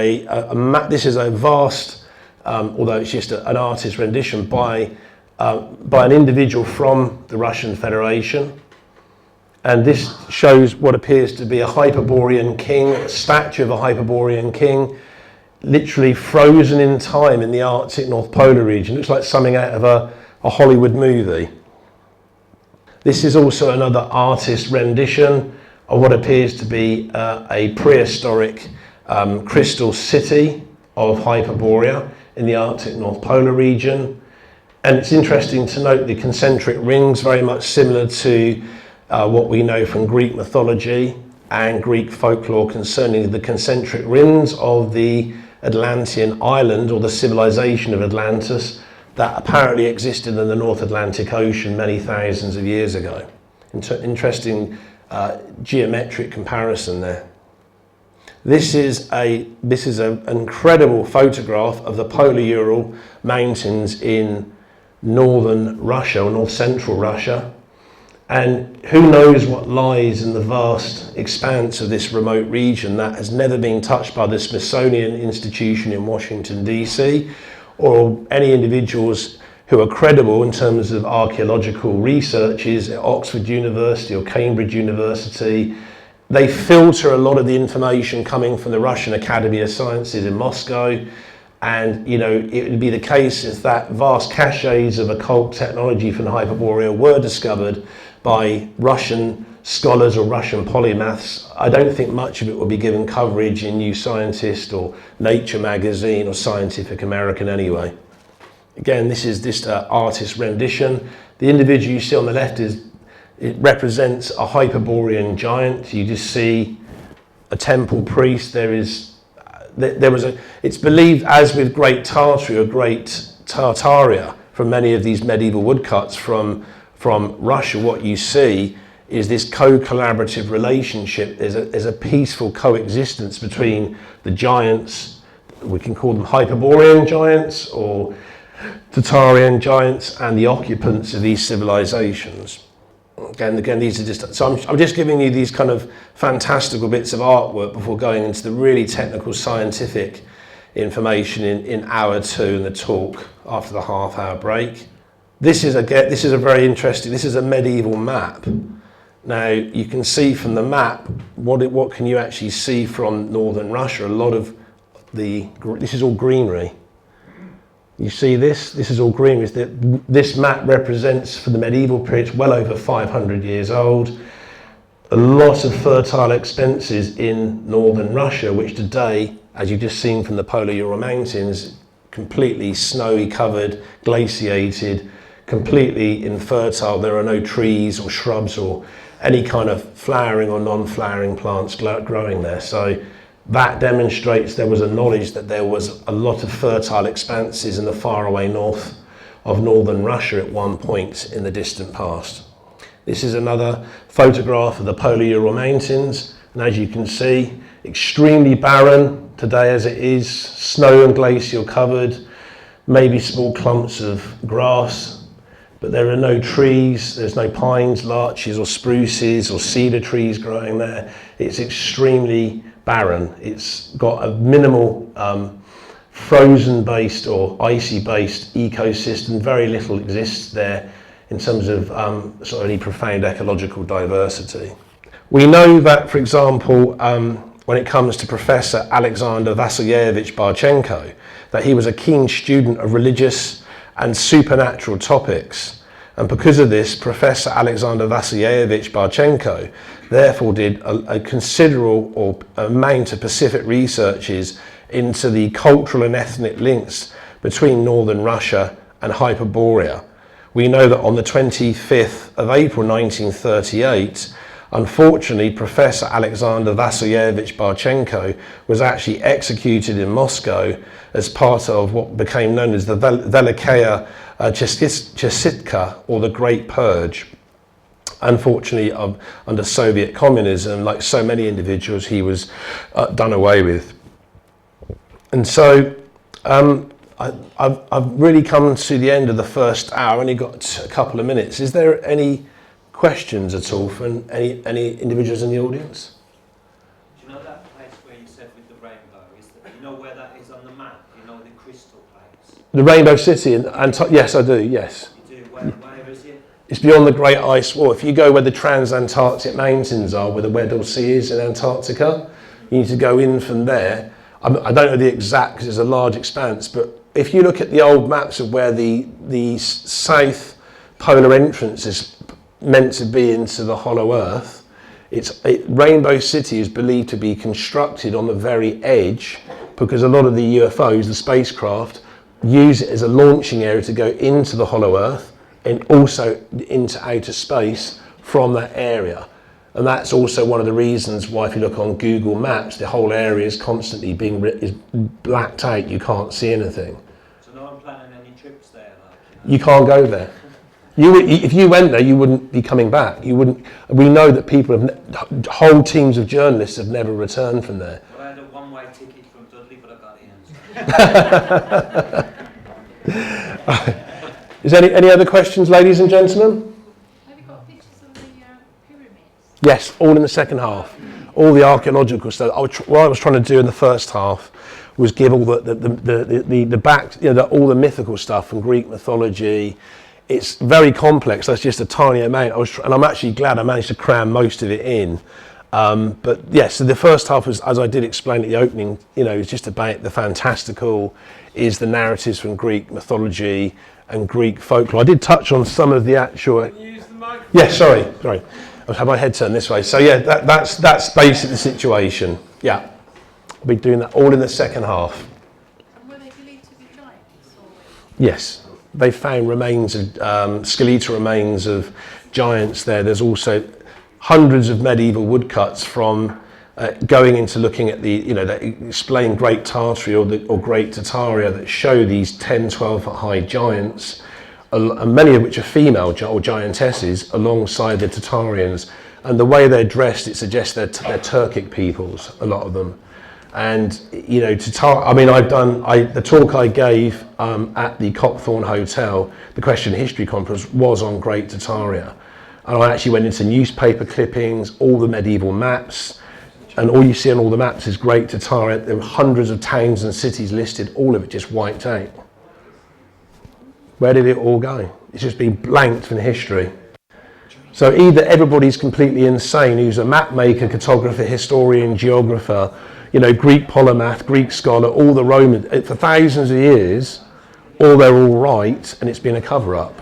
this is a vast, although it's just an artist's rendition by an individual from the Russian Federation. And this shows what appears to be a Hyperborean king, a statue of a Hyperborean king, literally frozen in time in the Arctic North Polar region. Looks like something out of a Hollywood movie. This is also another artist rendition of what appears to be a prehistoric crystal city of Hyperborea in the Arctic North Polar region. And it's interesting to note the concentric rings, very much similar to what we know from Greek mythology and Greek folklore concerning the concentric rings of the Atlantean island, or the civilization of Atlantis, that apparently existed in the North Atlantic Ocean many thousands of years ago. Interesting geometric comparison there. This is an incredible photograph of the polar Ural Mountains in northern Russia, or north central Russia. And who knows what lies in the vast expanse of this remote region that has never been touched by the Smithsonian Institution in Washington, DC, or any individuals who are credible in terms of archaeological researches at Oxford University or Cambridge University. They filter a lot of the information coming from the Russian Academy of Sciences in Moscow. And, you know, it would be the case if that vast caches of occult technology from Hyperborea were discovered by Russian scholars or Russian polymaths. I don't think much of it will be given coverage in New Scientist or Nature magazine or Scientific American anyway. Again, this is just an artist rendition. The individual you see on the left it represents a Hyperborean giant. You just see a temple priest. It's believed, as with Great Tartary or Great Tartaria, from many of these medieval woodcuts from Russia, what you see is this co-collaborative relationship. There's a peaceful coexistence between the giants. We can call them Hyperborean giants or Tartarian giants, and the occupants of these civilizations. Again, these are just, so I'm just giving you these kind of fantastical bits of artwork before going into the really technical scientific information in hour 2 in the talk after the half-hour break. This is a very interesting, this is a medieval map. Now you can see from the map, what can you actually see from northern Russia? A lot of this is all greenery. You see this is all greenery. This map represents, for the medieval period, it's well over 500 years old. A lot of fertile expanses in northern Russia, which today, as you've just seen from the polar Ural Mountains, completely snowy covered, glaciated, completely infertile. There are no trees or shrubs or any kind of flowering or non-flowering plants growing there. So that demonstrates there was a knowledge that there was a lot of fertile expanses in the faraway north of northern Russia at one point in the distant past. This is another photograph of the polar Ural Mountains, and as you can see, extremely barren today as it is, snow and glacial covered, maybe small clumps of grass, but there are no trees. There's no pines, larches or spruces or cedar trees growing there. It's extremely barren. It's got a minimal frozen based or icy based ecosystem. Very little exists there in terms of sort of any profound ecological diversity. We know that, for example, when it comes to Professor Alexander Vasilyevich Barchenko, that he was a keen student of religious and supernatural topics. And because of this, Professor Alexander Vasilyevich Barchenko therefore did a considerable amount of specific researches into the cultural and ethnic links between northern Russia and Hyperborea. We know that on the 25th of April 1938, unfortunately, Professor Alexander Vasilyevich Barchenko was actually executed in Moscow as part of what became known as the Velikaya Chesitka, or the Great Purge. Unfortunately, under Soviet communism, like so many individuals, he was done away with. And so I've really come to the end of the first hour. I've only got a couple of minutes. Is there any questions at all from any individuals in the audience? Do you know that place where you said with the rainbow? You know where that is on the map? You know the crystal place? The Rainbow City, yes, I do, yes. You do? Where is it? It's beyond the Great Ice Wall. If you go where the Transantarctic Mountains are, where the Weddell Sea is in Antarctica, you need to go in from there. I don't know the exact, because it's a large expanse, but if you look at the old maps of where the south polar entrance is meant to be into the hollow earth, Rainbow City is believed to be constructed on the very edge, because a lot of the UFOs, the spacecraft, use it as a launching area to go into the hollow earth and also into outer space from that area. And that's also one of the reasons why, if you look on Google Maps, the whole area is constantly is blacked out. You can't see anything. So no one planning any trips there? You can't go there. If you went there, you wouldn't be coming back. You wouldn't. We know that people whole teams of journalists have never returned from there. Well, I had a one-way ticket from Dudley, but I got in. Is there any other questions, ladies and gentlemen? Have you got pictures of the pyramids? Yes, all in the second half. All the archaeological stuff. What I was trying to do in the first half was give all the back, all the mythical stuff from Greek mythology. It's very complex. That's just a tiny amount. And I'm actually glad I managed to cram most of it in. But yes, so the first half was, as I did explain at the opening, it's just about the fantastical, is the narratives from Greek mythology and Greek folklore. I did touch on some of the actual. Can you use the microphone? Yes, sorry. I'll have my head turned this way. So yeah, that's basically the situation. Yeah, I'll be doing that all in the second half. And were they believed to be giants? Or? Yes, they found remains of skeletal remains of giants there. There's also hundreds of medieval woodcuts from going into looking at that explain Great Tartary or Great Tartaria that show these 10, 12 foot high giants, and many of which are female or giantesses alongside the Tartarians. And the way they're dressed, it suggests they're Turkic peoples, a lot of them. And the talk I gave at the Copthorne Hotel, the Question History Conference, was on Great Tartaria. And I actually went into newspaper clippings, all the medieval maps, and all you see on all the maps is Great Tartaria. There were hundreds of towns and cities listed, all of it just wiped out. Where did it all go? It's just been blanked from history. So either everybody's completely insane, who's a map maker, cartographer, historian, geographer, Greek polymath, Greek scholar, all the Romans, for thousands of years, or they're all right, and it's been a cover-up.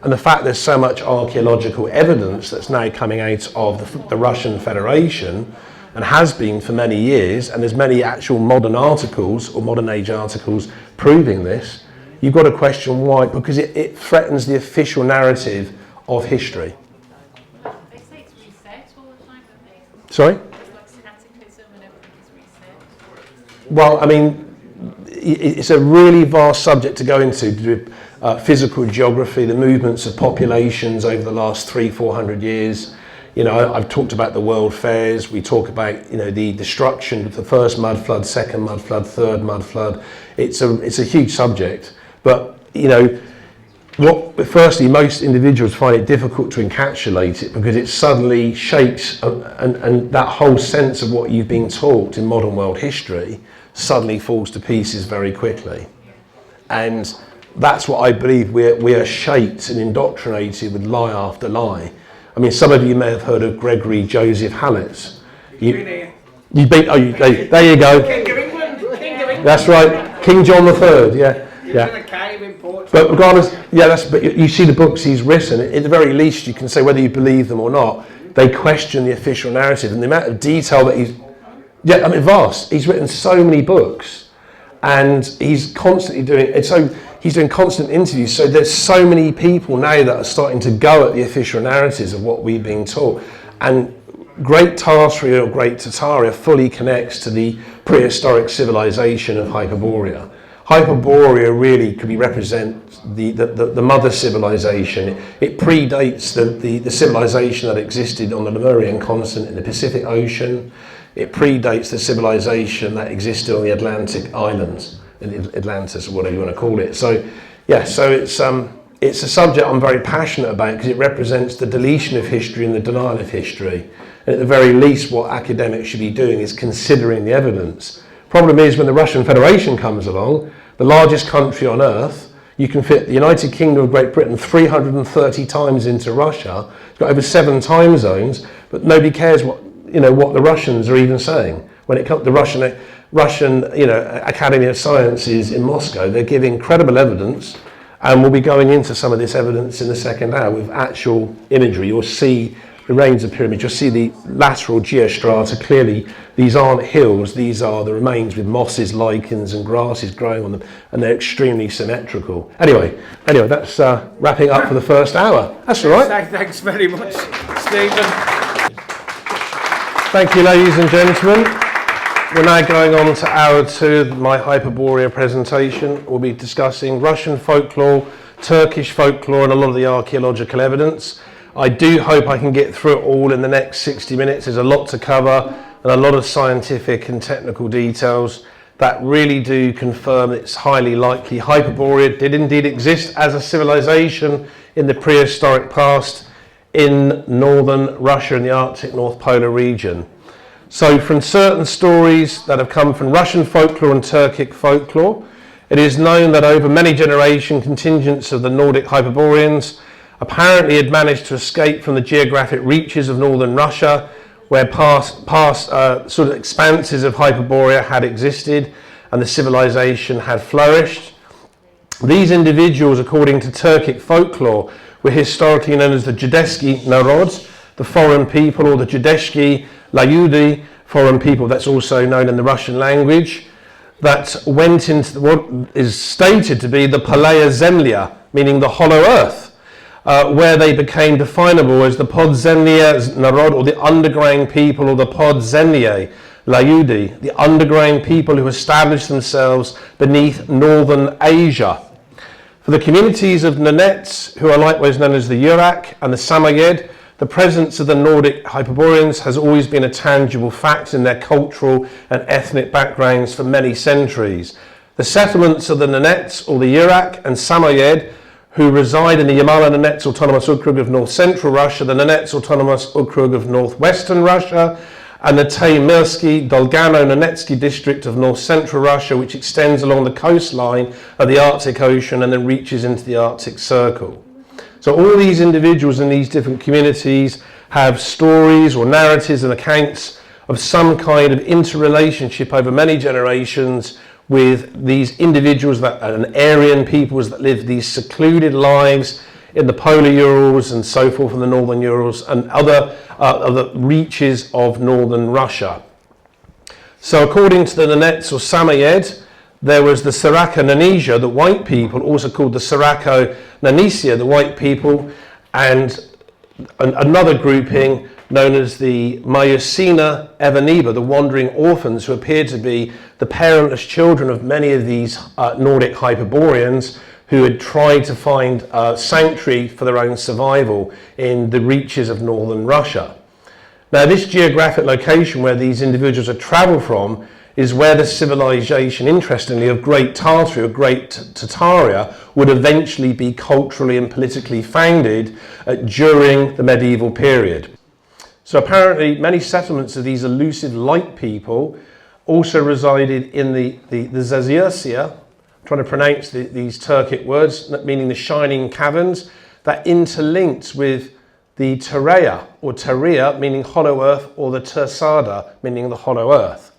And the fact there's so much archaeological evidence that's now coming out of the Russian Federation, and has been for many years, and there's many actual modern articles or modern age articles proving this, you've got to question why, because it threatens the official narrative of history. They say it's reset all the time, don't they? Sorry? It's like cataclysm and everything is reset. Well, I mean, it's a really vast subject to go into, to do physical geography, the movements of populations over the last 300-400 years. I've talked about the world fairs. We talk about, the destruction of the first mud flood, second mud flood, third mud flood. It's a huge subject. But, firstly, most individuals find it difficult to encapsulate it because it suddenly shakes and that whole sense of what you've been taught in modern world history suddenly falls to pieces very quickly. And that's what I believe we are shaped and indoctrinated with lie after lie. I mean, some of you may have heard of Gregory Joseph Hallett. There you go. King of England. That's right, King John III. Yeah. He was in a cave in Portugal. But regardless, but you see the books he's written. At the very least, you can say whether you believe them or not. They question the official narrative and the amount of detail that vast. He's written so many books, and he's constantly doing it. So he's doing constant interviews. So there's so many people now that are starting to go at the official narratives of what we've been taught. And Great Tartary or Great Tartaria fully connects to the prehistoric civilization of Hyperborea. Hyperborea really could be represent the mother civilization. It predates the civilization that existed on the Lemurian continent in the Pacific Ocean. It predates the civilization that existed on the Atlantic islands, in Atlantis or whatever you want to call it. So it's a subject I'm very passionate about because it represents the deletion of history and the denial of history. And at the very least, what academics should be doing is considering the evidence. Problem is, when the Russian Federation comes along, the largest country on earth, you can fit the United Kingdom of Great Britain 330 times into Russia. It's got over 7 time zones, but nobody cares what the Russians are even saying. When it comes to Russian Academy of Sciences in Moscow, they're giving credible evidence, and we'll be going into some of this evidence in the second hour with actual imagery. You'll see the remains of pyramids, you'll see the lateral geostrata. Clearly, these aren't hills, these are the remains with mosses, lichens and grasses growing on them, and they're extremely symmetrical. Anyway, that's wrapping up for the first hour. That's all right. Thanks very much, Stephen. Thank you, ladies and gentlemen. We're now going on to hour 2 of my Hyperborea presentation. We'll be discussing Russian folklore, Turkish folklore, and a lot of the archaeological evidence. I do hope I can get through it all in the next 60 minutes. There's a lot to cover and a lot of scientific and technical details that really do confirm it's highly likely Hyperborea did indeed exist as a civilization in the prehistoric past in northern Russia in the Arctic North Polar region. So from certain stories that have come from Russian folklore and Turkic folklore, it is known that over many generations contingents of the Nordic Hyperboreans apparently had managed to escape from the geographic reaches of northern Russia, where past sort of expanses of Hyperborea had existed and the civilization had flourished. These individuals, according to Turkic folklore, were historically known as the Judeski Narod, the foreign people, or the Judeski Layudi, foreign people, that's also known in the Russian language, that went into what is stated to be the Palaya Zemlya, meaning the hollow earth, where they became definable as the Podzemlya Narod, or the underground people, or the Podzemlye Layudi, the underground people who established themselves beneath northern Asia. For the communities of Nenets, who are likewise known as the Yurak and the Samoyed, the presence of the Nordic Hyperboreans has always been a tangible fact in their cultural and ethnic backgrounds for many centuries. The settlements of the Nenets, or the Yurak and Samoyed, who reside in the Yamalo-Nenets Autonomous Okrug of north-central Russia, the Nenets Autonomous Okrug of northwestern Russia, and the Teymirsky Dolgano-Nenetsky district of north-central Russia, which extends along the coastline of the Arctic Ocean and then reaches into the Arctic Circle. So all these individuals in these different communities have stories or narratives and accounts of some kind of interrelationship over many generations with these individuals and Aryan peoples that live these secluded lives in the polar Urals and so forth, in the northern Urals and other reaches of northern Russia. So according to the Nenets or Samoyed, there was the Sirako-Nanesia, the white people, also called the Sirako-Nanesia, the white people, and another grouping known as the Myocena Evaniba, the wandering orphans, who appear to be the parentless children of many of these Nordic Hyperboreans who had tried to find sanctuary for their own survival in the reaches of northern Russia. Now, this geographic location where these individuals had travelled from is where the civilization, interestingly, of Great Tartary or Great Tataria would eventually be culturally and politically founded during the medieval period. So apparently many settlements of these elusive light people also resided in the Zazirsia, I'm trying to pronounce these Turkic words, meaning the shining caverns, that interlinked with the Tereya or Teria, meaning hollow earth, or the Tersada, meaning the hollow earth.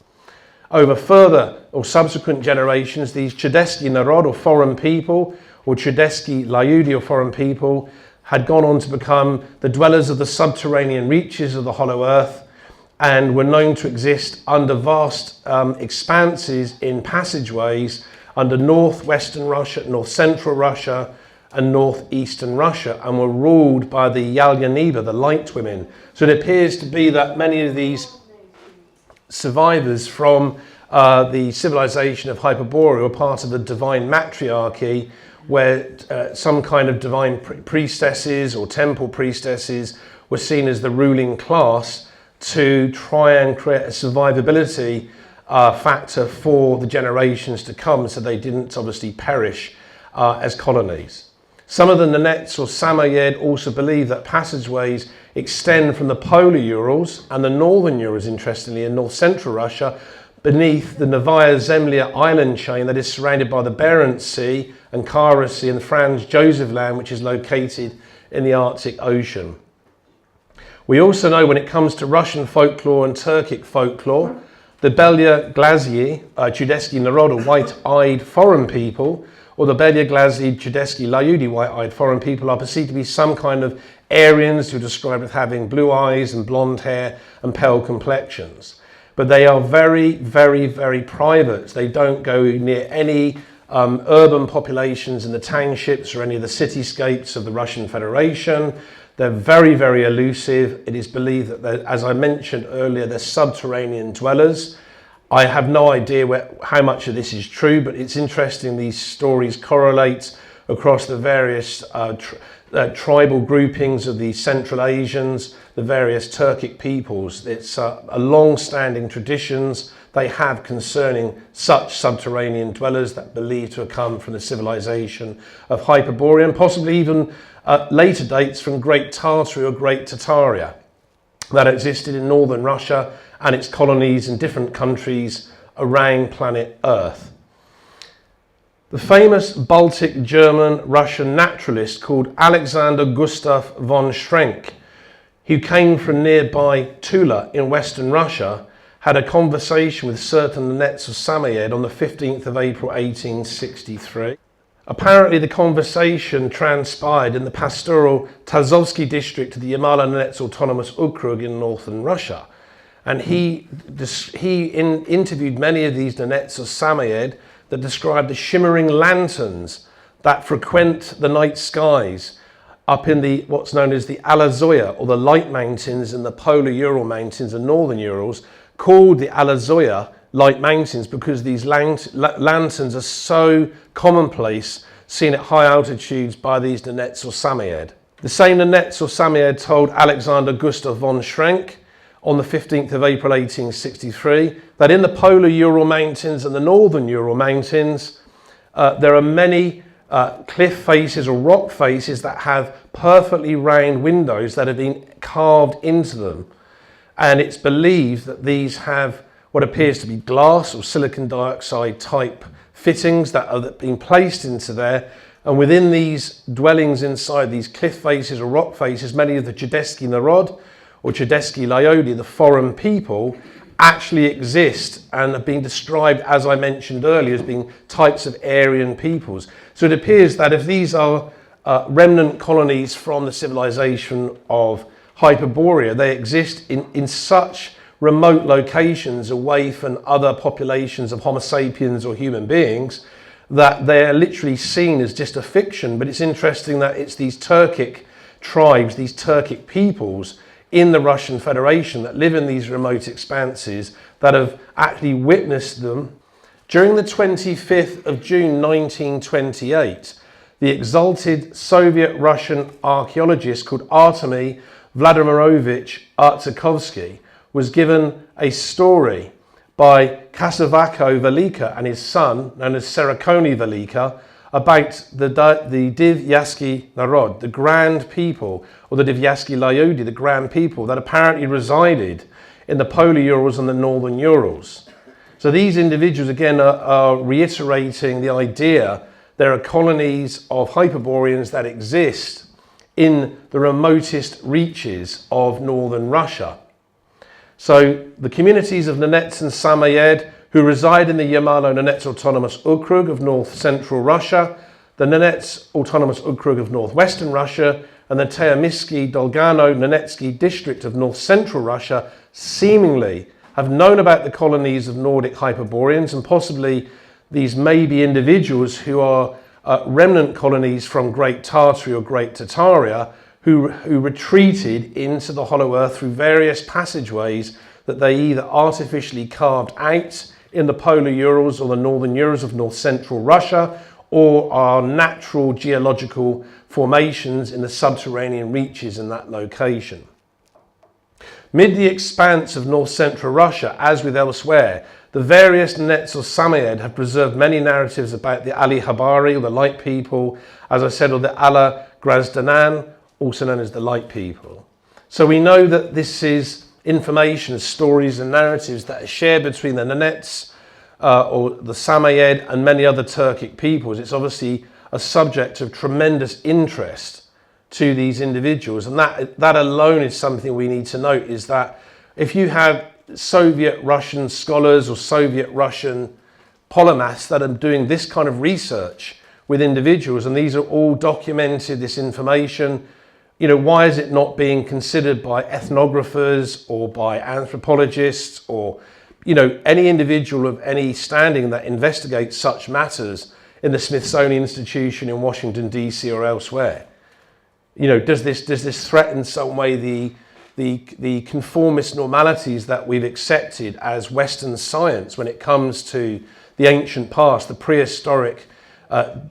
Over further or subsequent generations, these Chudeski Narod, or foreign people, or Chudeski Layudi, or foreign people, had gone on to become the dwellers of the subterranean reaches of the hollow earth and were known to exist under vast expanses in passageways under northwestern Russia, north-central Russia and northeastern Russia, and were ruled by the Yalyaniba, the light women. So it appears to be that many of these survivors from the civilization of Hyperborea were part of the divine matriarchy, where some kind of divine priestesses or temple priestesses were seen as the ruling class to try and create a survivability factor for the generations to come, so they didn't obviously perish as colonies. Some of the Nenets or Samoyed also believe that passageways extend from the polar Urals and the northern Urals, interestingly, in north-central Russia, beneath the Novaya Zemlya island chain that is surrounded by the Barents Sea and Kara Sea and Franz Josef Land, which is located in the Arctic Ocean. We also know, when it comes to Russian folklore and Turkic folklore, the Belya Glazyi, Chudeski Narod, or white-eyed foreign people, or the Belya Glazyi Chudeski Layudi, white-eyed foreign people, are perceived to be some kind of Aryans who are described as having blue eyes and blonde hair and pale complexions. But they are very, very, very private. They don't go near any urban populations in the townships or any of the cityscapes of the Russian Federation. They're very, very elusive. It is believed that, as I mentioned earlier, they're subterranean dwellers. I have no idea how much of this is true, but it's interesting these stories correlate across the various tribal groupings of the Central Asians, the various Turkic peoples. It's a long-standing traditions they have concerning such subterranean dwellers that believed to have come from the civilization of Hyperborea, and possibly even later dates from Great Tartary or Great Tataria that existed in northern Russia and its colonies in different countries around planet Earth. The famous Baltic German-Russian naturalist called Alexander Gustav von Schrenck, who came from nearby Tula in Western Russia, had a conversation with certain Nenets of Samoyed on the 15th of April 1863. Apparently the conversation transpired in the pastoral Tazovsky district of the Yamalo-Nenets Autonomous Okrug in northern Russia. And he interviewed many of these Nenets of Samoyed that described the shimmering lanterns that frequent the night skies up in the what's known as the Alazoya, or the Light Mountains in the polar Ural Mountains and northern Urals, called the Alazoya Light Mountains because these lanterns are so commonplace, seen at high altitudes by these Nenets or Samoyed. The same Nenets or Samoyed told Alexander Gustav von Schrenck on the 15th of April 1863 that in the polar Ural Mountains and the northern Ural Mountains there are many cliff faces or rock faces that have perfectly round windows that have been carved into them, and it's believed that these have what appears to be glass or silicon dioxide type fittings that are being placed into there, and within these dwellings inside these cliff faces or rock faces, many of the Chudeski Narod or Chudeski Lyodi, the foreign people, actually exist and have been described, as I mentioned earlier, as being types of Aryan peoples. So it appears that if these are remnant colonies from the civilization of Hyperborea, they exist in such remote locations away from other populations of Homo sapiens or human beings that they're literally seen as just a fiction. But it's interesting that it's these Turkic tribes, these Turkic peoples in the Russian Federation that live in these remote expanses that have actually witnessed them. During the 25th of June 1928, the exalted Soviet Russian archaeologist called Artemy Vladimirovich Artsakovsky was given a story by Kasavako Velika and his son, known as Serakoni Velika, about the Divyasky Narod, the grand people, or the Divyasky Lyodi, the grand people that apparently resided in the polar Urals and the northern Urals. So these individuals again are reiterating the idea there are colonies of Hyperboreans that exist in the remotest reaches of northern Russia. So the communities of Nenets and Samoyed who reside in the Yamalo-Nenets Autonomous Okrug of north-central Russia, the Nenets Autonomous Okrug of northwestern Russia, and the Teamisky-Dolgano-Nenetsky district of north-central Russia seemingly have known about the colonies of Nordic Hyperboreans, and possibly these may be individuals who are remnant colonies from Great Tartary or Great Tataria who retreated into the Hollow Earth through various passageways that they either artificially carved out in the polar Urals or the northern Urals of north-central Russia, or are natural geological formations in the subterranean reaches in that location. Mid the expanse of north-central Russia, as with elsewhere, the various Nenets or Samoyed have preserved many narratives about the Ali Habari, or the Light People, as I said, or the Ala Grazdanan, also known as the Light People. So we know that this is information, stories and narratives that are shared between the Nenets or the Samoyed and many other Turkic peoples. It's obviously a subject of tremendous interest to these individuals, and that alone is something we need to note, is that if you have Soviet Russian scholars or Soviet Russian polymaths that are doing this kind of research with individuals, and these are all documented, this information, you know, why is it not being considered by ethnographers or by anthropologists or, you know, any individual of any standing that investigates such matters in the Smithsonian Institution in Washington, D.C. or elsewhere? does this threaten in some way the conformist normalities that we've accepted as Western science when it comes to the ancient past, the prehistoric,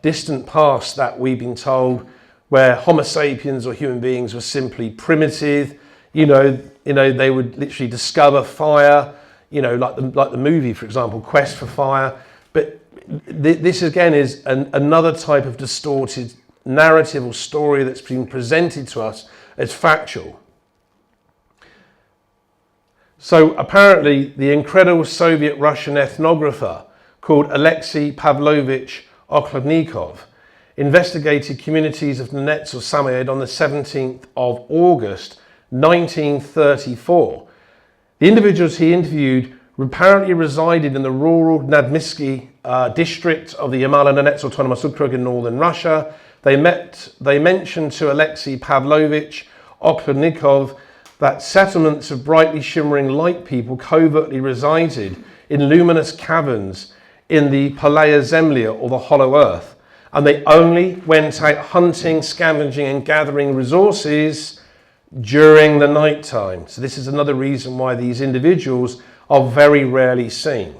distant past that we've been told, where Homo sapiens or human beings were simply primitive. They would literally discover fire, like the movie, for example, Quest for Fire. But this again is another type of distorted narrative or story that's been presented to us as factual. So apparently the incredible Soviet-Russian ethnographer called Alexei Pavlovich Okladnikov investigated communities of Nenets or Samoyed on the 17th of August 1934. The individuals he interviewed apparently resided in the rural Nadmysky district of the Yamalo-Nenets Autonomous Okrug in northern Russia. They mentioned to Alexei Pavlovich Okladnikov that settlements of brightly shimmering light people covertly resided in luminous caverns in the Palaya Zemlya, or the Hollow Earth, and they only went out hunting, scavenging and gathering resources during the night time. So this is another reason why these individuals are very rarely seen.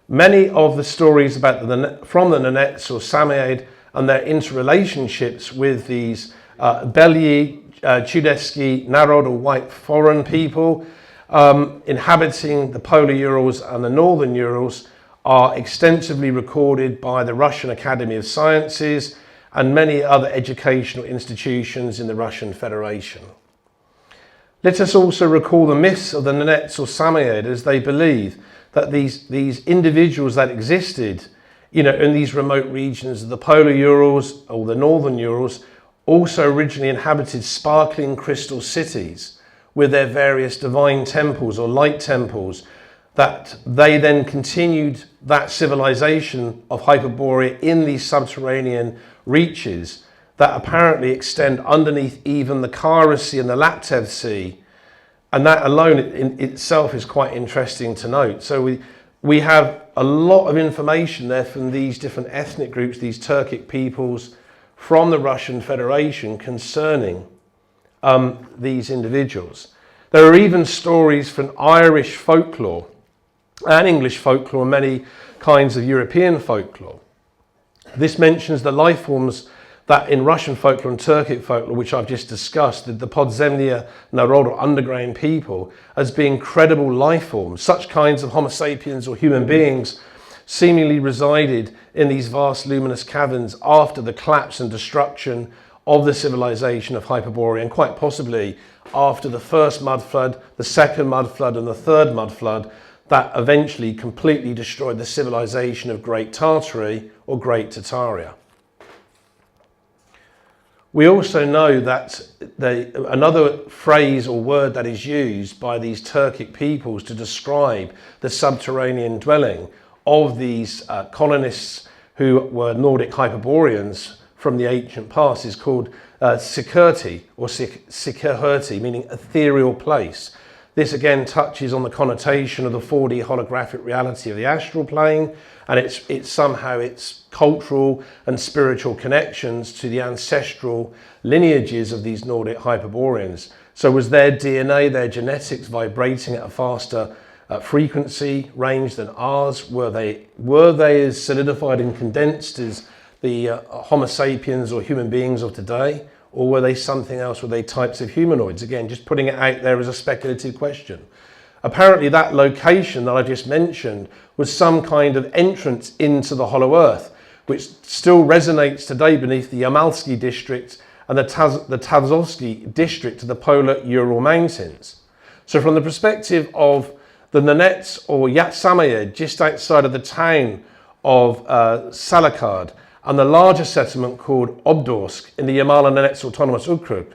Many of the stories about from the Nenets or Samoyed and their interrelationships with these Belyi, Chudeski, Narod or white foreign people inhabiting the polar Urals and the northern Urals are extensively recorded by the Russian Academy of Sciences and many other educational institutions in the Russian Federation. Let us also recall the myths of the Nenets or Samoyed, as they believe that these individuals that existed, in these remote regions of the polar Urals or the northern Urals, also originally inhabited sparkling crystal cities with their various divine temples or light temples, that they then continued that civilization of Hyperborea in these subterranean reaches that apparently extend underneath even the Kara Sea and the Laptev Sea. And that alone in itself is quite interesting to note. So we have a lot of information there from these different ethnic groups, these Turkic peoples from the Russian Federation concerning these individuals. There are even stories from Irish folklore and English folklore and many kinds of European folklore. This mentions the life forms that in Russian folklore and Turkic folklore, which I've just discussed, the Podzemlia Narod or underground people, as being credible life forms. Such kinds of Homo sapiens or human beings seemingly resided in these vast luminous caverns after the collapse and destruction of the civilization of Hyperborea, and quite possibly after the first mud flood, the second mud flood and the third mud flood that eventually completely destroyed the civilization of Great Tartary or Great Tartaria. We also know that another phrase or word that is used by these Turkic peoples to describe the subterranean dwelling of these colonists who were Nordic Hyperboreans from the ancient past is called Sikirti or Sikirti, meaning ethereal place. This again touches on the connotation of the 4D holographic reality of the astral plane, and it's somehow its cultural and spiritual connections to the ancestral lineages of these Nordic Hyperboreans. So was their DNA, their genetics vibrating at a faster frequency range than ours? Were they as solidified and condensed as the Homo sapiens or human beings of today? Or were they something else? Were they types of humanoids? Again, just putting it out there as a speculative question. Apparently that location that I just mentioned was some kind of entrance into the Hollow Earth, which still resonates today beneath the Yamalsky district and the Tavzovsky district of the polar Ural Mountains. So from the perspective of the Nenets or Samoyed just outside of the town of Salakard, and the larger settlement called Obdorsk in the Yamalo-Nenets Autonomous Okrug,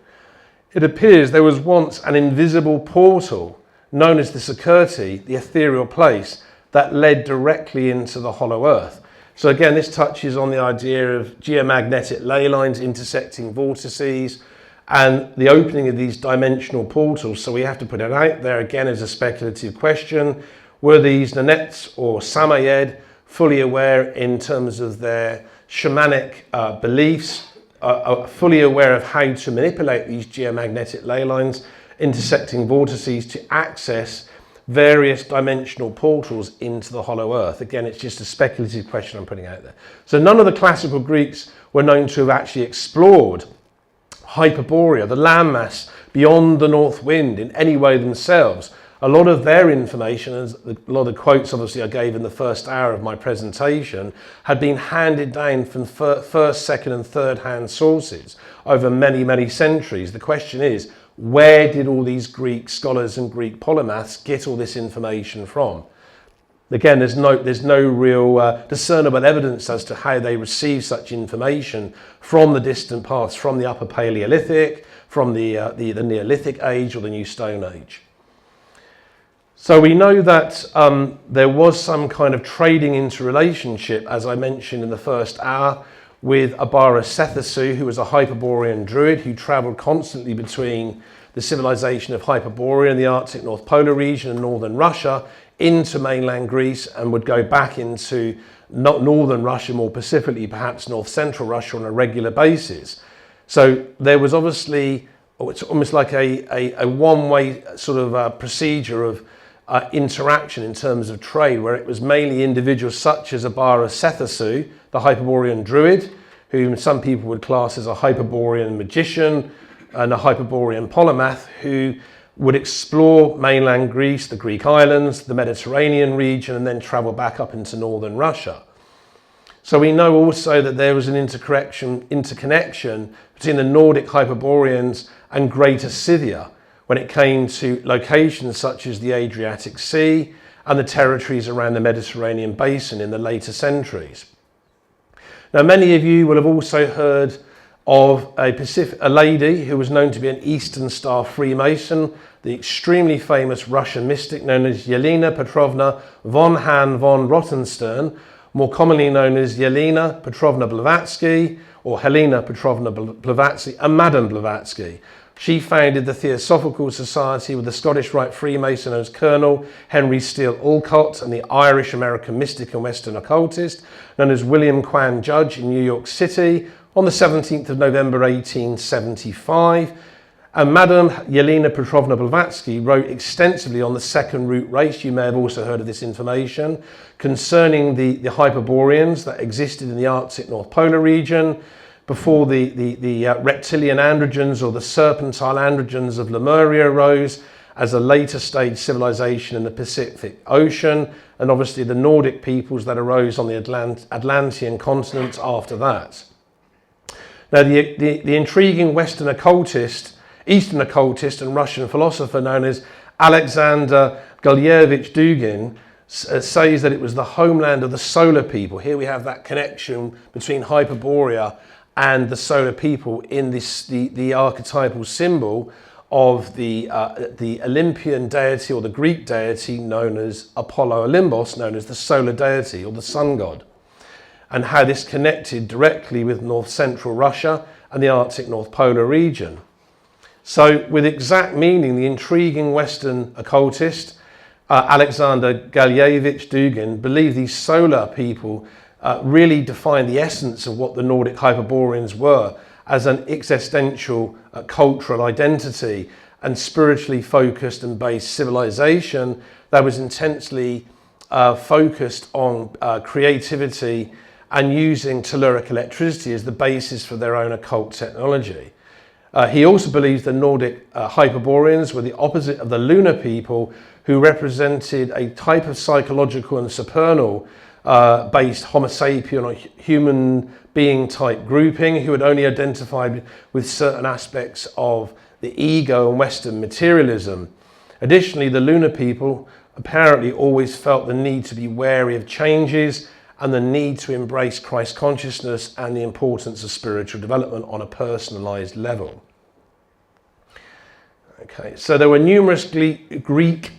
it appears there was once an invisible portal known as the Sikirti, the ethereal place, that led directly into the Hollow Earth. So again, this touches on the idea of geomagnetic ley lines intersecting vortices and the opening of these dimensional portals. So we have to put it out there again as a speculative question. Were these Nenets or Samoyed fully aware in terms of their shamanic beliefs are fully aware of how to manipulate these geomagnetic ley lines, intersecting vortices to access various dimensional portals into the hollow earth. Again, it's just a speculative question I'm putting out there. So none of the classical Greeks were known to have actually explored Hyperborea, the landmass beyond the north wind, in any way themselves. A lot of their information, as a lot of the quotes obviously I gave in the first hour of my presentation, had been handed down from first, second and third hand sources over many, many centuries. The question is, where did all these Greek scholars and Greek polymaths get all this information from? Again, there's no real discernible evidence as to how they received such information from the distant past, from the Upper Paleolithic, from the Neolithic age or the New Stone Age. So we know that there was some kind of trading interrelationship, as I mentioned in the first hour, with Abara Sethasu, who was a Hyperborean druid who travelled constantly between the civilization of Hyperborea in the Arctic North Polar region and northern Russia into mainland Greece, and would go back into not northern Russia, more specifically perhaps north central Russia on a regular basis. So there was obviously, it's almost like a one-way sort of procedure of interaction in terms of trade, where it was mainly individuals such as Abara Sethasu, the Hyperborean druid, whom some people would class as a Hyperborean magician and a Hyperborean polymath, who would explore mainland Greece, the Greek islands, the Mediterranean region, and then travel back up into northern Russia. So we know also that there was an interconnection between the Nordic Hyperboreans and Greater Scythia when it came to locations such as the Adriatic Sea and the territories around the Mediterranean basin in the later centuries. Now, many of you will have also heard of a lady who was known to be an Eastern Star Freemason, the extremely famous Russian mystic known as Yelena Petrovna von Hahn von Rottenstern, more commonly known as Yelena Petrovna Blavatsky or Helena Petrovna Blavatsky and Madame Blavatsky. She founded the Theosophical Society with the Scottish Rite Freemason as Colonel Henry Steele Olcott and the Irish-American mystic and Western occultist known as William Quan Judge in New York City on the 17th of November 1875. And Madame Yelena Petrovna Blavatsky wrote extensively on the second root race. You may have also heard of this information concerning the Hyperboreans that existed in the Arctic North Polar region before the reptilian androgens or the serpentine androgens of Lemuria arose as a later stage civilization in the Pacific Ocean, and obviously the Nordic peoples that arose on the Atlantean continent after that. Now, the intriguing Eastern occultist and Russian philosopher known as Alexander Gulyevich Dugin says that it was the homeland of the solar people. Here we have that connection between Hyperborea and the solar people in the archetypal symbol of the Olympian deity or the Greek deity known as Apollo Olympos, known as the solar deity or the sun god, and how this connected directly with north central Russia and the Arctic North Polar region. So with exact meaning, the intriguing Western occultist Alexander Gulyevich Dugin believed these solar people really defined the essence of what the Nordic Hyperboreans were as an existential cultural identity and spiritually focused and based civilization that was intensely focused on creativity and using telluric electricity as the basis for their own occult technology. He also believes the Nordic Hyperboreans were the opposite of the lunar people, who represented a type of psychological and supernal based Homo sapien or human being type grouping who had only identified with certain aspects of the ego and Western materialism. Additionally, the lunar people apparently always felt the need to be wary of changes and the need to embrace Christ consciousness and the importance of spiritual development on a personalized level. Okay, so there were numerous Greeks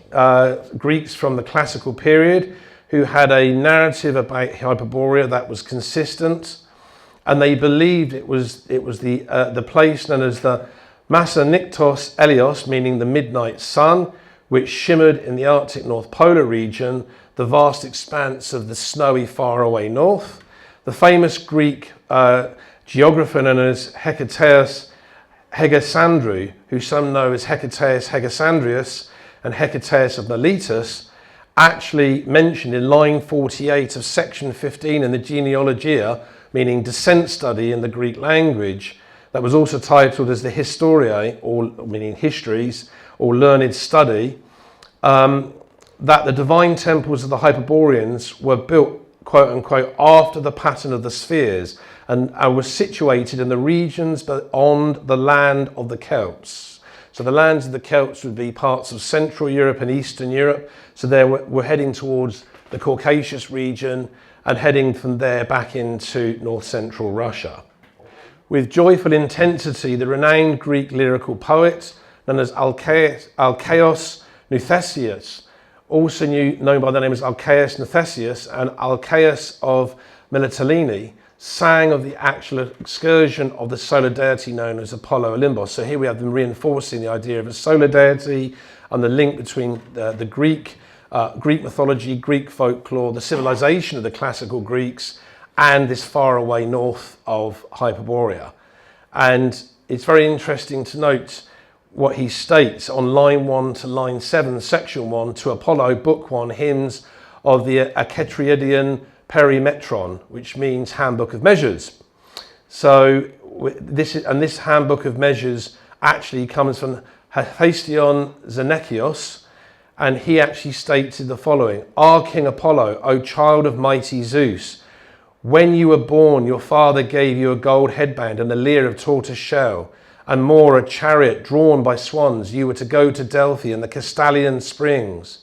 from the classical period who had a narrative about Hyperborea that was consistent, and they believed it was the place known as the Massa Nyctos Elios, meaning the midnight sun, which shimmered in the Arctic North Polar region, the vast expanse of the snowy faraway north. The famous Greek geographer known as Hecataeus Hegesandrou, who some know as Hecataeus Hegesandrius and Hecataeus of Miletus, actually mentioned in line 48 of section 15 in the Genealogia, meaning descent study in the Greek language, that was also titled as the Historiae, or meaning histories, or learned study, that the divine temples of the Hyperboreans were built, quote unquote, after the pattern of the spheres and were situated in the regions beyond the land of the Celts. So the lands of the Celts would be parts of Central Europe and Eastern Europe. So we're heading towards the Caucasus region and heading from there back into north central Russia. With joyful intensity, the renowned Greek lyrical poet known as Alcaios Nuthesius, also known by the name as Alcaios Nuthesius and Alcaios of Mytilene, sang of the actual excursion of the solar deity known as Apollo Olympos. So here we have them reinforcing the idea of a solar deity and the link between the Greek mythology, Greek folklore, the civilization of the classical Greeks, and this far away north of Hyperborea. And it's very interesting to note what he states on line 1 to line 7, section 1, to Apollo, book 1, hymns of the Aketriadian Perimetron, which means handbook of measures. So this handbook of measures actually comes from Hephaestion Xenekios, and he actually stated the following: "Our King Apollo, O child of mighty Zeus, when you were born, your father gave you a gold headband and a lyre of tortoise shell, and more, a chariot drawn by swans. You were to go to Delphi and the Castalian springs,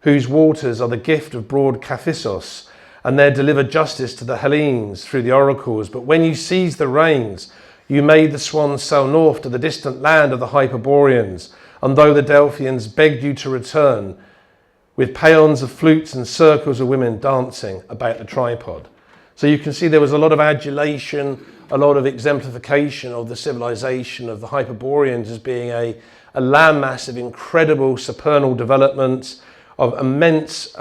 whose waters are the gift of broad Caphissos, and there deliver justice to the Hellenes through the oracles. But when you seized the reins, you made the swans sail north to the distant land of the Hyperboreans, and though the Delphians begged you to return, with paeans of flutes and circles of women dancing about the tripod." So you can see there was a lot of adulation, a lot of exemplification of the civilization of the Hyperboreans as being a landmass of incredible supernal development, of immense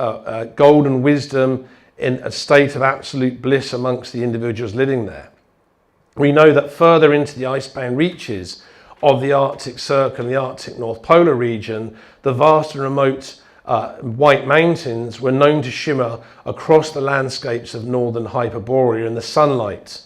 golden wisdom in a state of absolute bliss amongst the individuals living there. We know that further into the icebound reaches of the Arctic Circle and the Arctic North Polar region, the vast and remote White Mountains were known to shimmer across the landscapes of northern Hyperborea in the sunlight.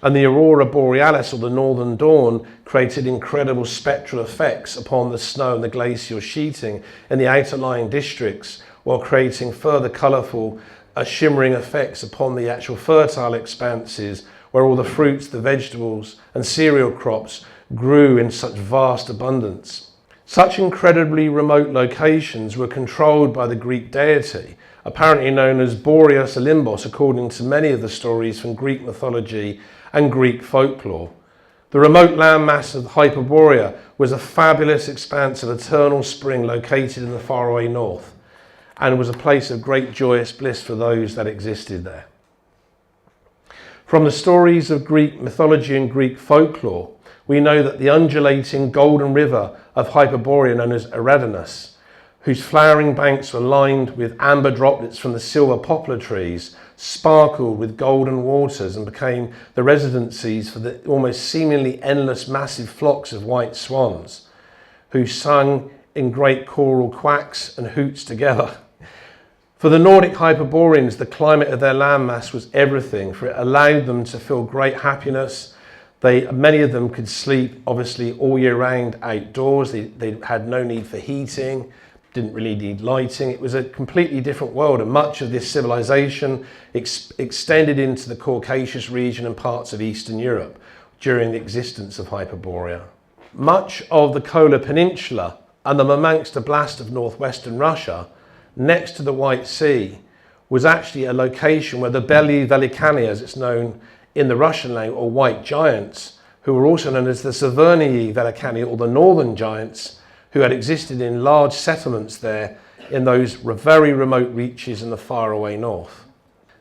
And the aurora borealis, or the northern dawn, created incredible spectral effects upon the snow and the glacial sheeting in the outer lying districts, while creating further colourful shimmering effects upon the actual fertile expanses where all the fruits, the vegetables and cereal crops grew in such vast abundance. Such incredibly remote locations were controlled by the Greek deity, apparently known as Boreas Olympos, according to many of the stories from Greek mythology and Greek folklore. The remote landmass of Hyperborea was a fabulous expanse of eternal spring located in the faraway north, and was a place of great joyous bliss for those that existed there. From the stories of Greek mythology and Greek folklore, we know that the undulating golden river of Hyperborea, known as Eridanus, whose flowering banks were lined with amber droplets from the silver poplar trees, sparkled with golden waters and became the residencies for the almost seemingly endless massive flocks of white swans, who sung in great choral quacks and hoots together. For the Nordic Hyperboreans, the climate of their landmass was everything, for it allowed them to feel great happiness. Many of them could sleep, obviously, all year round outdoors. They had no need for heating, didn't really need lighting. It was a completely different world, and much of this civilization extended into the Caucasus region and parts of Eastern Europe during the existence of Hyperborea. Much of the Kola Peninsula and the Murmansk Oblast of northwestern Russia, next to the White Sea, was actually a location where the Beli Velikani, as it's known in the Russian language, or white giants, who were also known as the Severnii Velikani, or the northern giants, who had existed in large settlements there in those very remote reaches in the faraway north.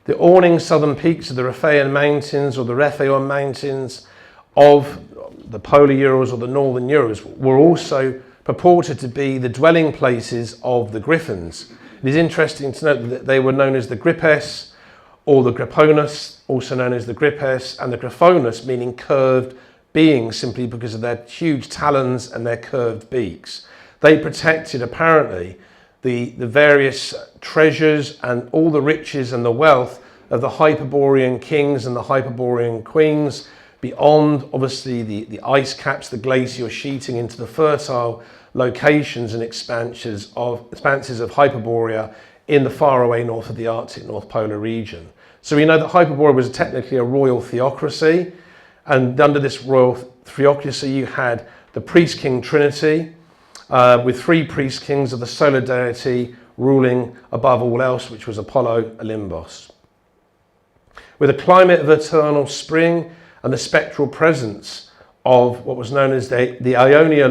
The awning southern peaks of the Riphaean Mountains, or the Riphaean Mountains of the Polar Urals or the Northern Urals, were also purported to be the dwelling places of the griffins. It is interesting to note that they were known as the Grippes, or the Griponus, also known as the Gripes, and the Grifonus, meaning curved beings, simply because of their huge talons and their curved beaks. They protected, apparently, the various treasures and all the riches and the wealth of the Hyperborean kings and the Hyperborean queens, beyond, obviously, the ice caps, the glacial sheeting, into the fertile locations and expanses of Hyperborea in the faraway north of the Arctic North Polar region. So we know that Hyperborea was technically a royal theocracy, and under this royal theocracy you had the priest-king trinity, with 3 priest kings of the solar deity ruling above all else, which was Apollo Olympos. With a climate of eternal spring and the spectral presence of what was known as the Ionia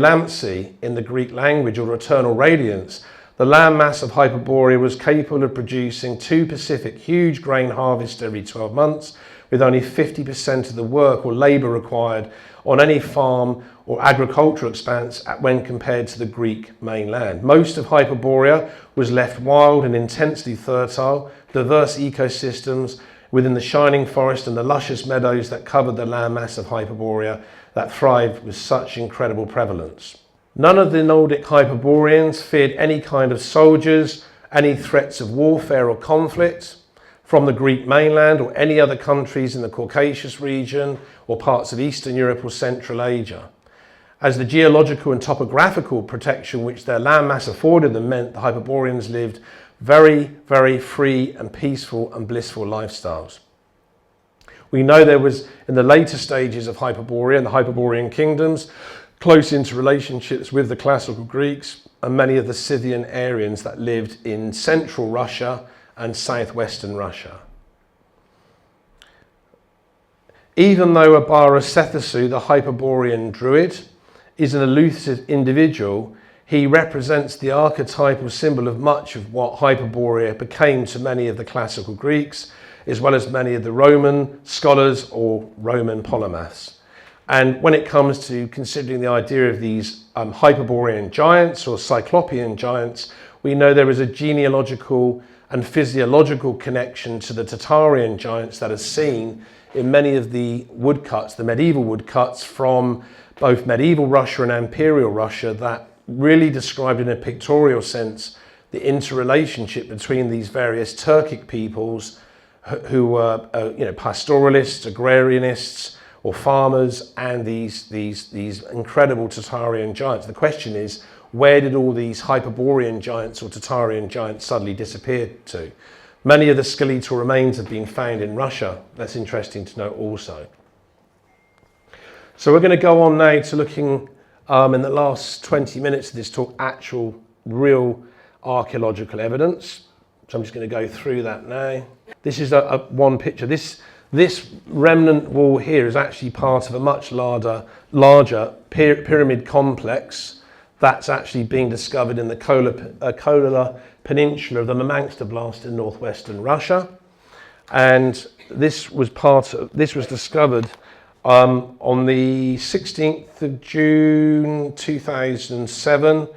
in the Greek language, or eternal radiance, the landmass of Hyperborea was capable of producing 2 Pacific huge grain harvests every 12 months, with only 50% of the work or labour required on any farm or agricultural expanse when compared to the Greek mainland. Most of Hyperborea was left wild and intensely fertile, diverse ecosystems within the shining forest and the luscious meadows that covered the landmass of Hyperborea that thrived with such incredible prevalence. None of the Nordic Hyperboreans feared any kind of soldiers, any threats of warfare or conflict from the Greek mainland or any other countries in the Caucasus region or parts of Eastern Europe or Central Asia, as the geological and topographical protection which their landmass afforded them meant the Hyperboreans lived very, very free and peaceful and blissful lifestyles. We know there was, in the later stages of Hyperborea and the Hyperborean kingdoms, close interrelationships with the classical Greeks and many of the Scythian Aryans that lived in central Russia and southwestern Russia. Even though Abara Sethasu, the Hyperborean druid, is an elusive individual, he represents the archetypal symbol of much of what Hyperborea became to many of the classical Greeks, as well as many of the Roman scholars or Roman polymaths. And when it comes to considering the idea of these Hyperborean giants or Cyclopean giants, we know there is a genealogical and physiological connection to the Tatarian giants that is seen in many of the woodcuts, the medieval woodcuts from both medieval Russia and imperial Russia, that really described in a pictorial sense the interrelationship between these various Turkic peoples who were pastoralists, agrarianists, or farmers, and these incredible Tatarian giants. The question is, where did all these Hyperborean giants or Tatarian giants suddenly disappear to? Many of the skeletal remains have been found in Russia. That's interesting to note also. So we're going to go on now to looking in the last 20 minutes of this talk, actual real archaeological evidence. So I'm just going to go through that now. This is one picture. This remnant wall here is actually part of a much larger pyramid complex that's actually being discovered in the Kola Peninsula of the Murmansk Oblast in northwestern Russia. And this was discovered on the 16th of June 2007,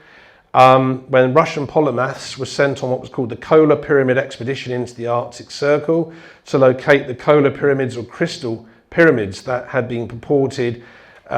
when Russian polymaths were sent on what was called the Kola Pyramid Expedition into the Arctic Circle to locate the Kola Pyramids, or crystal pyramids, that had been purported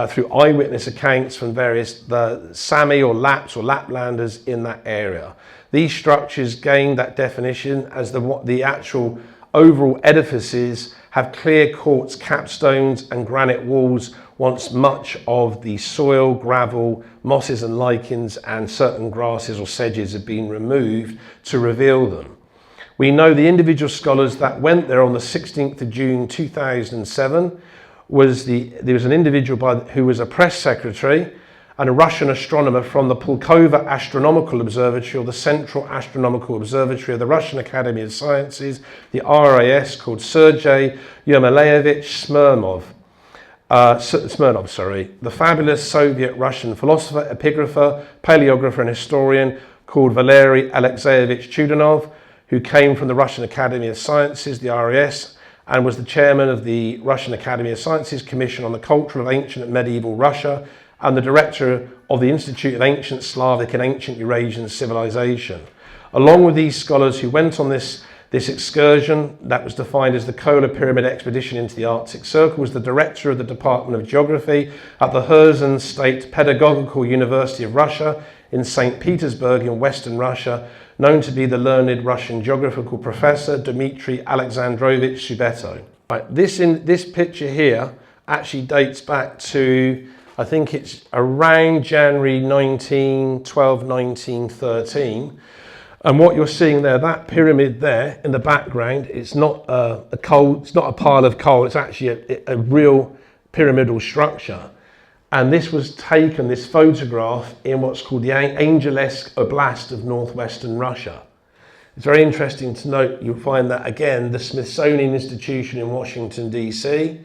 through eyewitness accounts from the Sami or Lapps or Laplanders in that area. These structures gained that definition as the actual overall edifices have clear quartz capstones and granite walls, once much of the soil, gravel, mosses and lichens and certain grasses or sedges have been removed to reveal them. We know the individual scholars that went there on the 16th of June 2007 there was an individual who was a press secretary and a Russian astronomer from the Pulkova Astronomical Observatory, or the Central Astronomical Observatory of the Russian Academy of Sciences, the RAS, called Sergei Yermoleyevich Smirnov, the fabulous Soviet-Russian philosopher, epigrapher, paleographer and historian called Valery Alexeyevich Chudanov, who came from the Russian Academy of Sciences, the RAS, and was the chairman of the Russian Academy of Sciences Commission on the Culture of Ancient and Medieval Russia, and the director of the Institute of Ancient Slavic and Ancient Eurasian Civilization. Along with these scholars who went on this This excursion, that was defined as the Kola Pyramid Expedition into the Arctic Circle, was the director of the Department of Geography at the Kherson State Pedagogical University of Russia in St. Petersburg in Western Russia, known to be the learned Russian geographical professor Dmitry Alexandrovich Subeto. Right, this picture here actually dates back to, I think it's around January 1912, 1913. And what you're seeing there, that pyramid there in the background, it's not a coal, it's not a pile of coal, it's actually a real pyramidal structure. And this was taken, this photograph, in what's called the Angelsk Oblast of northwestern Russia. It's very interesting to note, you'll find that again, the Smithsonian Institution in Washington, DC,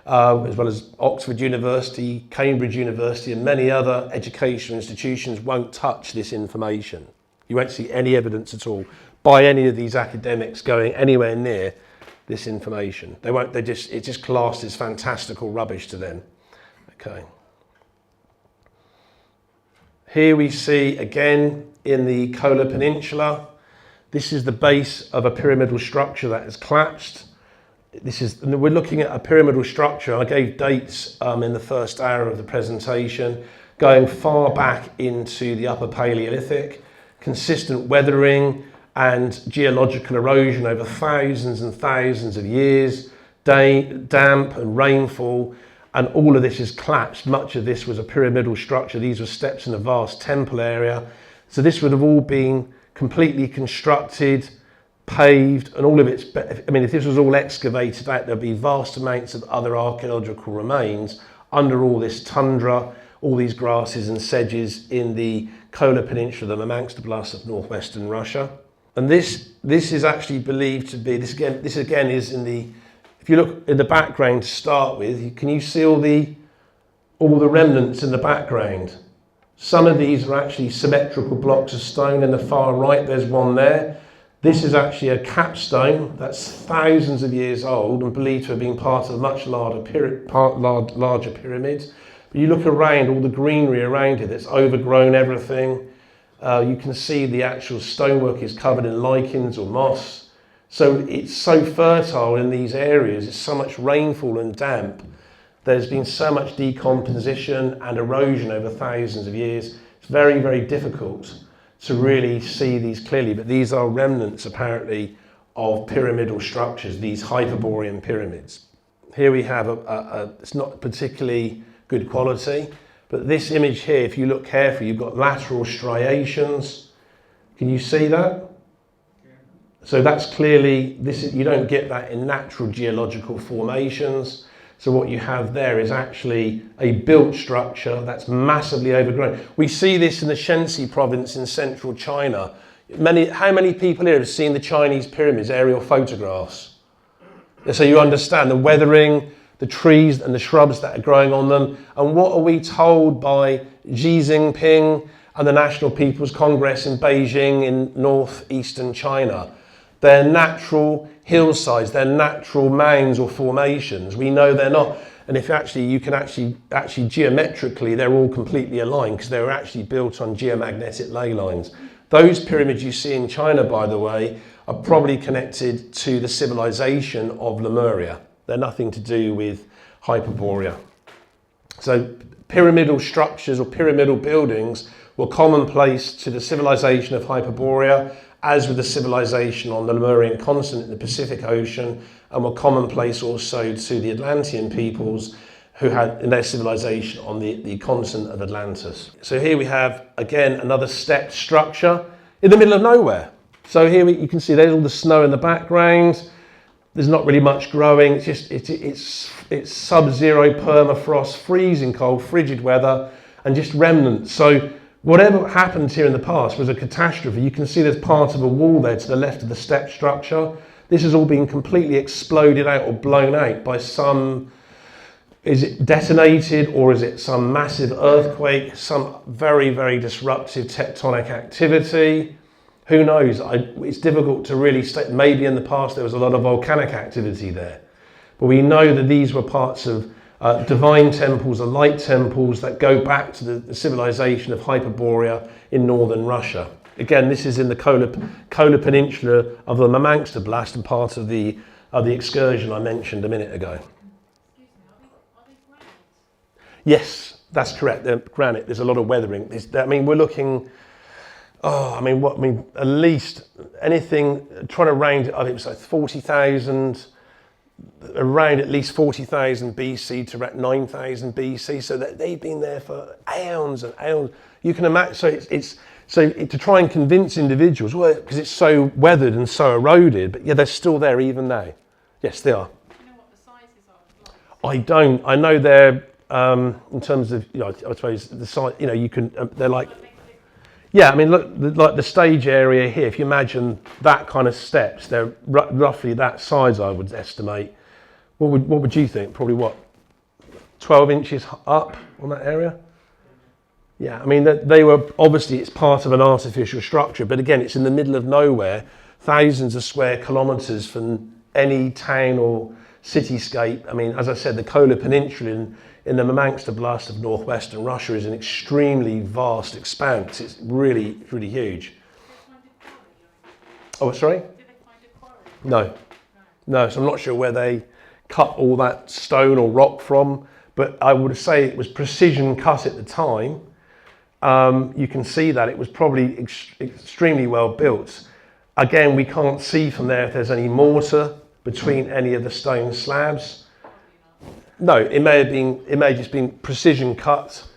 as well as Oxford University, Cambridge University, and many other educational institutions won't touch this information. You won't see any evidence at all by any of these academics going anywhere near this information. They won't, it's just classed as fantastical rubbish to them. Okay. Here we see again in the Kola Peninsula, this is the base of a pyramidal structure that has collapsed. We're looking at a pyramidal structure. I gave dates in the first hour of the presentation, going far back into the Upper Paleolithic, consistent weathering and geological erosion over thousands and thousands of years, damp and rainfall, and all of this has collapsed. Much of this was a pyramidal structure. These were steps in a vast temple area. So this would have all been completely constructed, paved, and all of it's, I mean, if this was all excavated out, there'd be vast amounts of other archaeological remains under all this tundra, all these grasses and sedges in the Kola Peninsula, amongst the bluffs of northwestern Russia. And this is actually believed to be, this again is in the, if you look in the background to start with, can you see all the remnants in the background? Some of these are actually symmetrical blocks of stone. In the far right, there's one there. This is actually a capstone that's thousands of years old and believed to have been part of a much larger pyramid. But you look around, all the greenery around it, it's overgrown everything. You can see the actual stonework is covered in lichens or moss. So it's so fertile in these areas, it's so much rainfall and damp. There's been so much decomposition and erosion over thousands of years. It's very, very difficult to really see these clearly, but these are remnants apparently of pyramidal structures, these Hyperborean pyramids. Here we have it's not particularly good quality, but this image here, if you look carefully, you've got lateral striations. Can you see that? So that's clearly, you don't get that in natural geological formations. So what you have there is actually a built structure that's massively overgrown. We see this in the Shenxi province in central China. How many people here have seen the Chinese pyramids, aerial photographs? So you understand the weathering, the trees and the shrubs that are growing on them. And what are we told by Xi Jinping and the National People's Congress in Beijing in northeastern China? They're natural hillsides, they're natural mounds or formations. We know they're not. And if you can actually geometrically, they're all completely aligned because they were actually built on geomagnetic ley lines. Those pyramids you see in China, by the way, are probably connected to the civilization of Lemuria. They're nothing to do with Hyperborea. So pyramidal structures or pyramidal buildings were commonplace to the civilization of Hyperborea, as with the civilization on the Lemurian continent in the Pacific Ocean, and were commonplace also to the Atlantean peoples who had in their civilization on the continent of Atlantis. So here we have, again, another stepped structure in the middle of nowhere. So here you can see there's all the snow in the background. There's not really much growing. It's just, it's sub-zero permafrost, freezing cold, frigid weather, and just remnants. So whatever happened here in the past was a catastrophe. You can see there's part of a wall there to the left of the step structure. This has all been completely exploded out or blown out by some, is it detonated or is it some massive earthquake, some very, very disruptive tectonic activity? Who knows? It's difficult to really state. Maybe in the past there was a lot of volcanic activity there. But we know that these were parts of divine temples or light temples that go back to the civilization of Hyperborea in northern Russia. Again, this is in the Kola Peninsula of the Murmanskblast and part of the excursion I mentioned a minute ago. Excuse me, are they granites? Yes, that's correct. They're granite. There's a lot of weathering. We're looking. At least anything. Trying to range it. I think it's like 40,000. Around at least 40,000 BC to about 9,000 BC. So that they've been there for aeons and aeons. You can imagine. So to try and convince individuals, well, because it's so weathered and so eroded, but yeah, they're still there even now. Yes, they are. Do you know what the sizes are of blocks? I don't. I know they're in terms of, I suppose the size. You can. They're like. Yeah, I mean, look, like the stage area here. If you imagine that kind of steps, they're roughly that size, I would estimate. What would you think? Probably what, 12 inches up on that area? Yeah, I mean, they were obviously, it's part of an artificial structure, but again, it's in the middle of nowhere, thousands of square kilometres from any town or cityscape. I mean, as I said, the Kola Peninsula in the Murmanskblast of northwestern Russia is an extremely vast expanse. It's really, really huge. Oh, sorry? Did they find a quarry? No, so I'm not sure where they cut all that stone or rock from, but I would say it was precision cut at the time. You can see that it was probably extremely well built. Again, we can't see from there if there's any mortar between any of the stone slabs. No, it may have just been precision cut,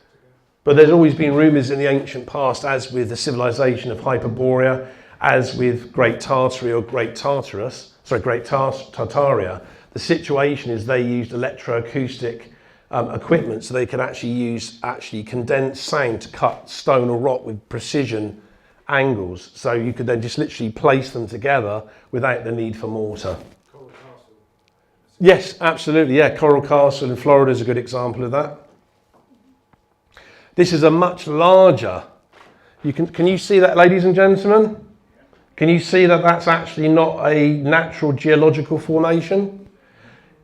but there's always been rumours in the ancient past, as with the civilization of Hyperborea, as with Great Tartary or Great Tartarus, Great Tartaria. The situation is they used electroacoustic equipment, so they could actually use condensed sound to cut stone or rock with precision angles. So you could then just literally place them together without the need for mortar. Yes, absolutely. Yeah, Coral Castle in Florida is a good example of that. This is a much larger. Can you see that, ladies and gentlemen? Can you see that that's actually not a natural geological formation?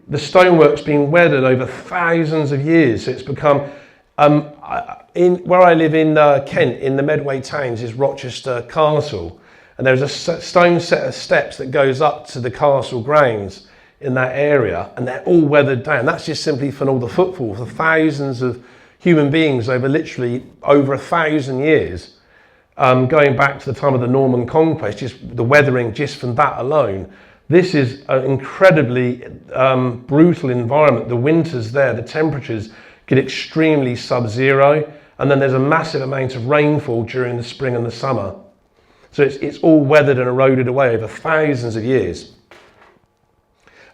The stonework's been weathered over thousands of years. So it's become. Where I live in Kent, in the Medway towns, is Rochester Castle, and there's a stone set of steps that goes up to the castle grounds in that area, and they're all weathered down. That's just simply from all the footfall for thousands of human beings over literally over 1,000 years, going back to the time of the Norman conquest. Just the weathering just from that alone. This is an incredibly brutal environment. The winters there, the temperatures get extremely sub-zero, and then there's a massive amount of rainfall during the spring and the summer. So it's all weathered and eroded away over thousands of years.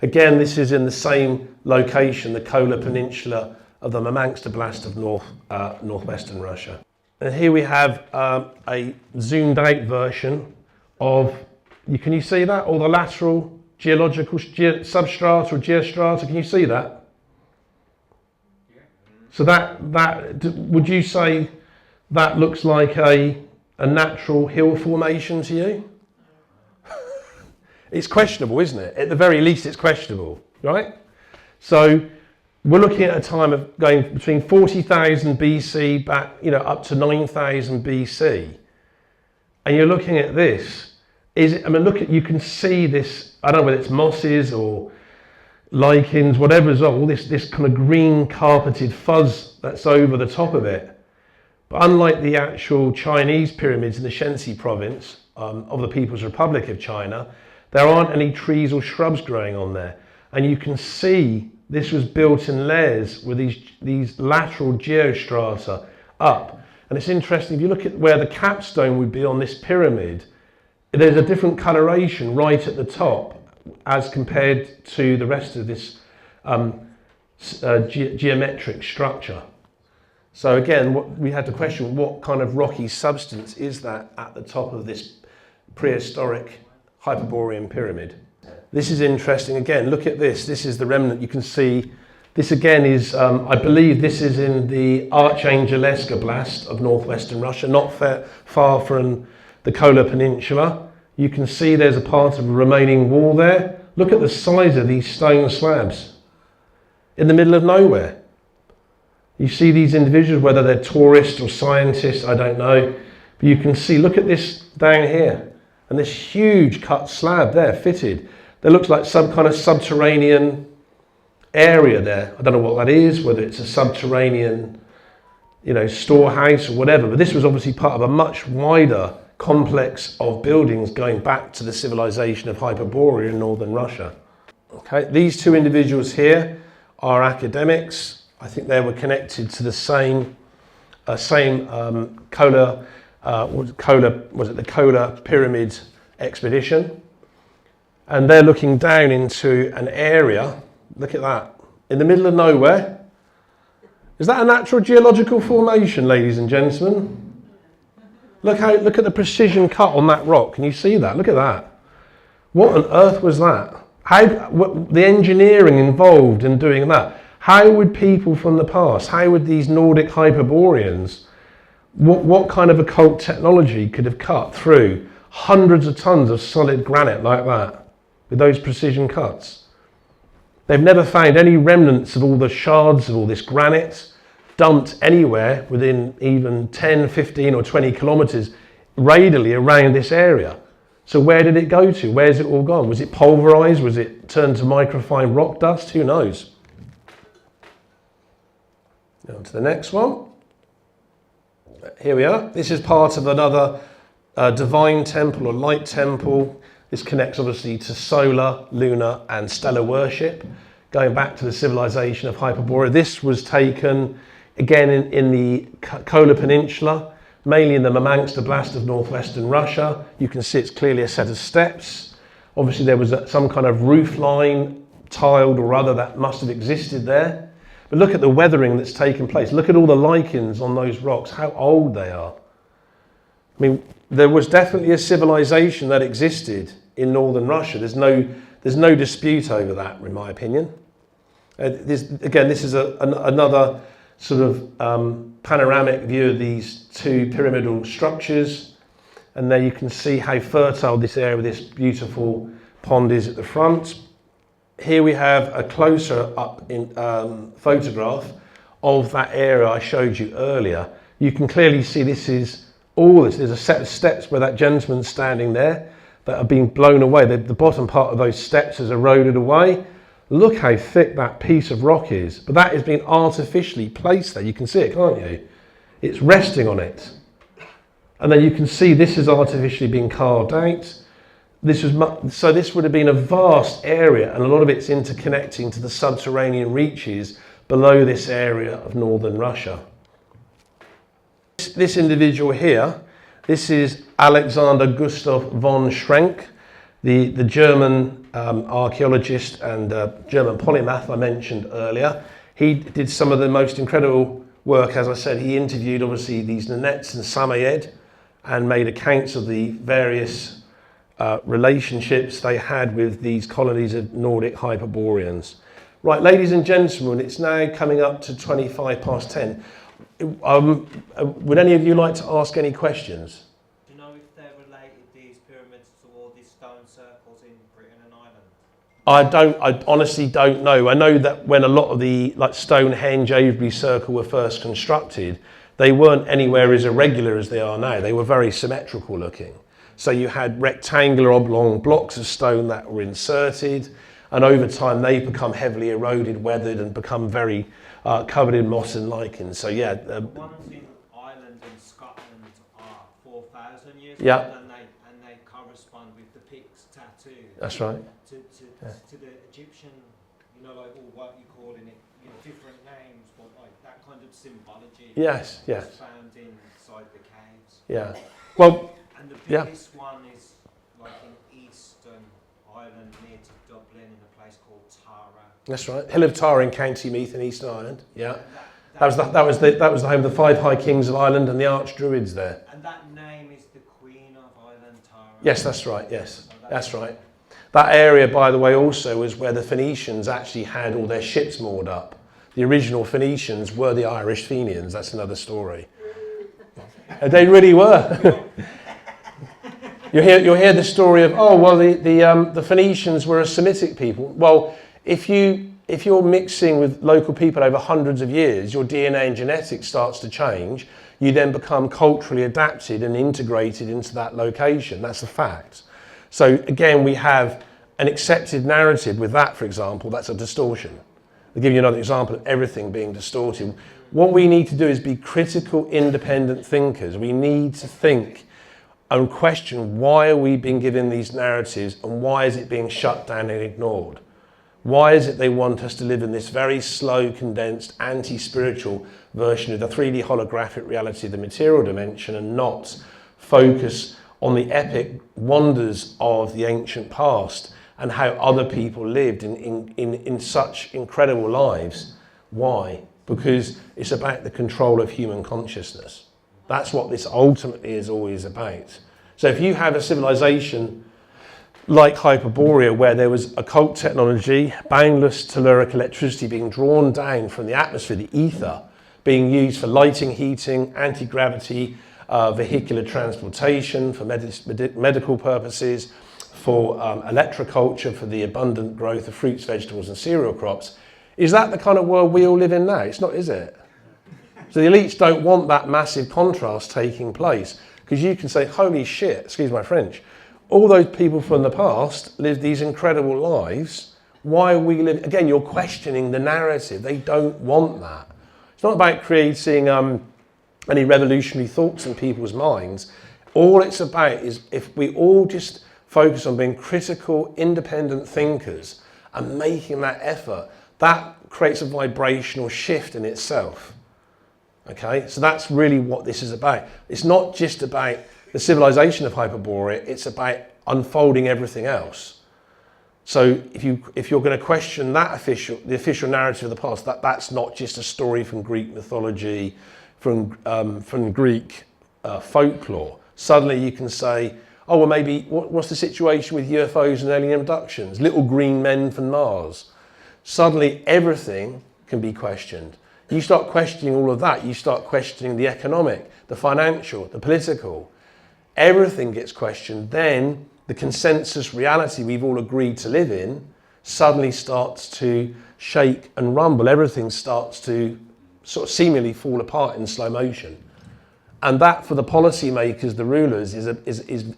Again, this is in the same location, the Kola Peninsula of the Murmanskblast of northwestern Russia. And here we have a zoomed out version of, can you see that? All the lateral geological substrata or geostrata, can you see that? So that would you say that looks like a natural hill formation to you? It's questionable, isn't it? At the very least, it's questionable, right? So we're looking at a time of going between 40,000 BC back, up to 9,000 BC, and you're looking at this. You can see this. I don't know whether it's mosses or lichens, whatever's all this kind of green carpeted fuzz that's over the top of it. But unlike the actual Chinese pyramids in the Shenxi province of the People's Republic of China, there aren't any trees or shrubs growing on there. And you can see this was built in layers with these lateral geostrata up. And it's interesting, if you look at where the capstone would be on this pyramid, there's a different coloration right at the top as compared to the rest of this geometric structure. So again, we had to question what kind of rocky substance is that at the top of this prehistoric Hyperborean pyramid. This is interesting. Again, look at this. This is the remnant. You can see this again is, I believe this is in the Archangeleska of northwestern Russia, not far from the Kola Peninsula. You can see there's a part of a remaining wall there. Look at the size of these stone slabs in the middle of nowhere. You see these individuals, whether they're tourists or scientists, I don't know, But you can see, look at this down here, and this huge cut slab there, fitted. There looks like some kind of subterranean area there. I don't know what that is, whether it's a subterranean, storehouse or whatever, but this was obviously part of a much wider complex of buildings going back to the civilization of Hyperborea in northern Russia. Okay, these two individuals here are academics. I think they were connected to the same Kola Pyramid expedition, and they're looking down into an area. Look at that, in the middle of nowhere. Is that a natural geological formation, ladies and gentlemen? Look at the precision cut on that rock. Can you see that? Look at that. What on earth was that? The engineering involved in doing that? How would people from the past, how would these Nordic Hyperboreans, what kind of occult technology could have cut through hundreds of tons of solid granite like that with those precision cuts? They've never found any remnants of all the shards of all this granite dumped anywhere within even 10, 15 or 20 kilometres radially around this area. So where did it go to? Where's it all gone? Was it pulverised? Was it turned to microfine rock dust? Who knows? Now to the next one. Here we are. This is part of another divine temple or light temple. This connects obviously to solar, lunar and stellar worship, going back to the civilization of Hyperborea. This was taken again in the Kola Peninsula, mainly in the Murmansk Oblast of northwestern Russia. You can see it's clearly a set of steps. Obviously there was some kind of roof line, tiled or other, that must have existed there. But look at the weathering that's taken place. Look at all the lichens on those rocks, how old they are. I mean, there was definitely a civilization that existed in northern Russia. There's no dispute over that, in my opinion. This is another sort of panoramic view of these two pyramidal structures. And there you can see how fertile this area with this beautiful pond is at the front. Here we have a closer up in photograph of that area I showed you earlier. You can clearly see this is all this. There's a set of steps where that gentleman's standing there that are being blown away. The bottom part of those steps has eroded away. Look how thick that piece of rock is. But that is being artificially placed there. You can see it, can't you? It's resting on it. And then you can see this is artificially being carved out. So this would have been a vast area, and a lot of it's interconnecting to the subterranean reaches below this area of northern Russia. This individual here, this is Alexander Gustav von Schrenck, the German archaeologist and German polymath I mentioned earlier. He did some of the most incredible work. As I said, he interviewed obviously these Nenets and Samoyed and made accounts of the various relationships they had with these colonies of Nordic Hyperboreans. Right, ladies and gentlemen, it's now coming up to 10:25. Would any of you like to ask any questions? Do you know if they're related, these pyramids, to all these stone circles in Britain and Ireland? I honestly don't know. I know that when a lot of the Stonehenge, Avebury Circle were first constructed, they weren't anywhere as irregular as they are now. They were very symmetrical looking. So you had rectangular oblong blocks of stone that were inserted, and over time they've become heavily eroded, weathered, and become very covered in moss and lichen. So yeah. The ones in Ireland and Scotland are 4,000 years Yeah. old, and they correspond with the Picts tattoo. That's right. To the Egyptian, or what you calling it, different names, but like that kind of symbology. Yes. Is found inside the caves. Yeah. Well. And the biggest one is like in eastern Ireland, near to Dublin, in a place called Tara. That's right. Hill of Tara in County Meath in Eastern Ireland. Yeah. That was the home of the 5 high kings of Ireland and the arch druids there. And that name is the Queen of Ireland, Tara. Yes, that's right. Yes, that's right. That area, by the way, also was where the Phoenicians actually had all their ships moored up. The original Phoenicians were the Irish Fenians. That's another story. They really were. You'll hear the story of, the Phoenicians were a Semitic people. Well, if you're mixing with local people over hundreds of years, your DNA and genetics starts to change. you then become culturally adapted and integrated into that location. That's a fact. So again, we have an accepted narrative with that, for example, that's a distortion. I'll give you another example of everything being distorted. What we need to do is be critical, independent thinkers. We need to think and question, why are we being given these narratives and why is it being shut down and ignored? Why is it they want us to live in this very slow, condensed, anti-spiritual version of the 3D holographic reality of the material dimension and not focus on the epic wonders of the ancient past and how other people lived in such incredible lives? Why? Because it's about the control of human consciousness. That's what this ultimately is always about. So if you have a civilization like Hyperborea, where there was occult technology, boundless telluric electricity being drawn down from the atmosphere, the ether, being used for lighting, heating, anti-gravity, vehicular transportation, for medical purposes, for electroculture, for the abundant growth of fruits, vegetables and cereal crops. Is that the kind of world we all live in now? It's not, is it? So the elites don't want that massive contrast taking place, because you can say, holy shit, excuse my French, all those people from the past lived these incredible lives. Why are we living? Again, you're questioning the narrative. They don't want that. It's not about creating any revolutionary thoughts in people's minds. All it's about is if we all just focus on being critical, independent thinkers and making that effort, that creates a vibrational shift in itself. Okay, so that's really what this is about. It's not just about the civilization of Hyperborea, it's about unfolding everything else. So if you're going to question that the official narrative of the past, that's not just a story from Greek mythology, from Greek folklore. Suddenly you can say, oh well, maybe what's the situation with UFOs and alien abductions? Little green men from Mars. Suddenly everything can be questioned. You start questioning all of that. You start questioning the economic, the financial, the political. Everything gets questioned. Then the consensus reality we've all agreed to live in suddenly starts to shake and rumble. Everything starts to sort of seemingly fall apart in slow motion. And that, for the policymakers, the rulers, is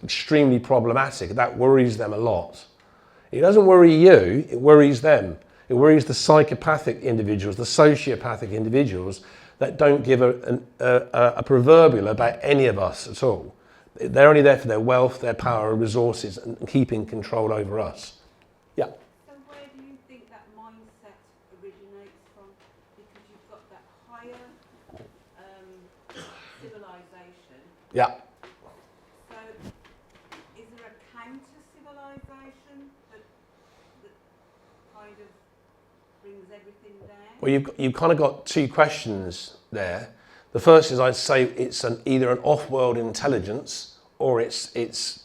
extremely problematic. That worries them a lot. It doesn't worry you, it worries them. It worries the psychopathic individuals, the sociopathic individuals that don't give a proverbial about any of us at all. They're only there for their wealth, their power, resources, and keeping control over us. Yeah. So where do you think that mindset originates from? Because you've got that higher civilization. Yeah. So is there a counter civilization that kind of brings everything down? Well, you've kind of got two questions there. The first is, I'd say it's either an off-world intelligence, or it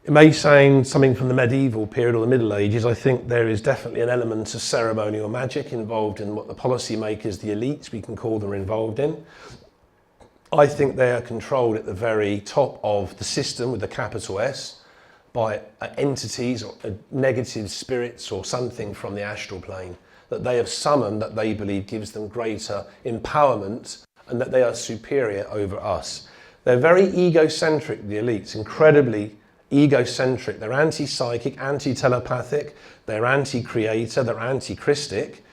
may sound something from the medieval period or the Middle Ages. I think there is definitely an element of ceremonial magic involved in what the policymakers, the elites, we can call them, are involved in. I think they are controlled at the very top of the system with a capital S by entities or negative spirits or something from the astral plane that they have summoned, that they believe gives them greater empowerment and that they are superior over us. They're very egocentric, the elites, incredibly egocentric. They're anti-psychic, anti-telepathic, they're anti-creator, they're anti-Christic.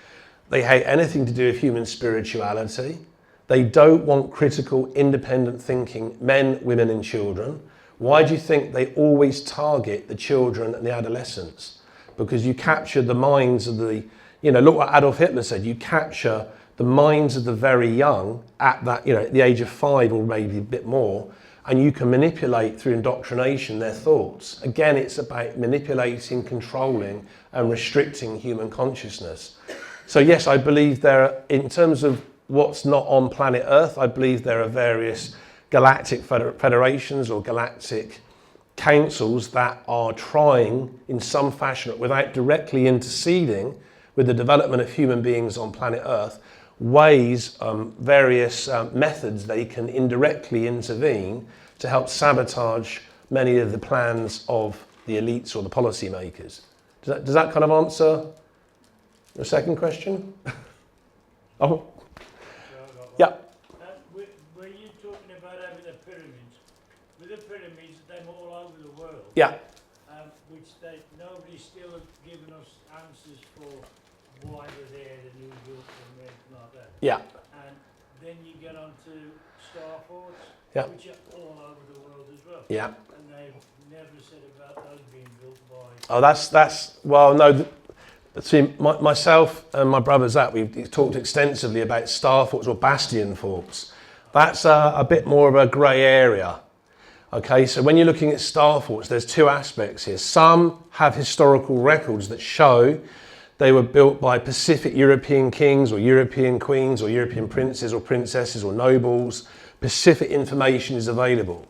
They hate anything to do with human spirituality. They don't want critical, independent thinking men, women and children. Why do you think they always target the children and the adolescents? Because you capture the minds of the, look what Adolf Hitler said, you capture the minds of the very young at that, at the age of 5 or maybe a bit more, and you can manipulate through indoctrination their thoughts. Again, it's about manipulating, controlling and restricting human consciousness. So yes, I believe in terms of what's not on planet Earth, I believe there are various galactic federations or galactic councils that are trying in some fashion, without directly interceding with the development of human beings on planet Earth, various methods they can indirectly intervene to help sabotage many of the plans of the elites or the policymakers. Does that kind of answer the second question? Oh. Yeah. Yeah. Were you pyramids, them all over the world. Yeah. Which nobody's still given us answers for why they're there, and who built them, and anything like that. Yeah. And then you get on to star forts, Yeah. which are all over the world as well. Yeah. And they've never said about those being built by. Oh, that's well, no. See, myself and my brothers, we've talked extensively about star forts or bastion forts. That's a bit more of a grey area. Okay, so when you're looking at star forts, there's two aspects here. Some have historical records that show they were built by Pacific European kings or European queens or European princes or princesses or nobles. Pacific information is available.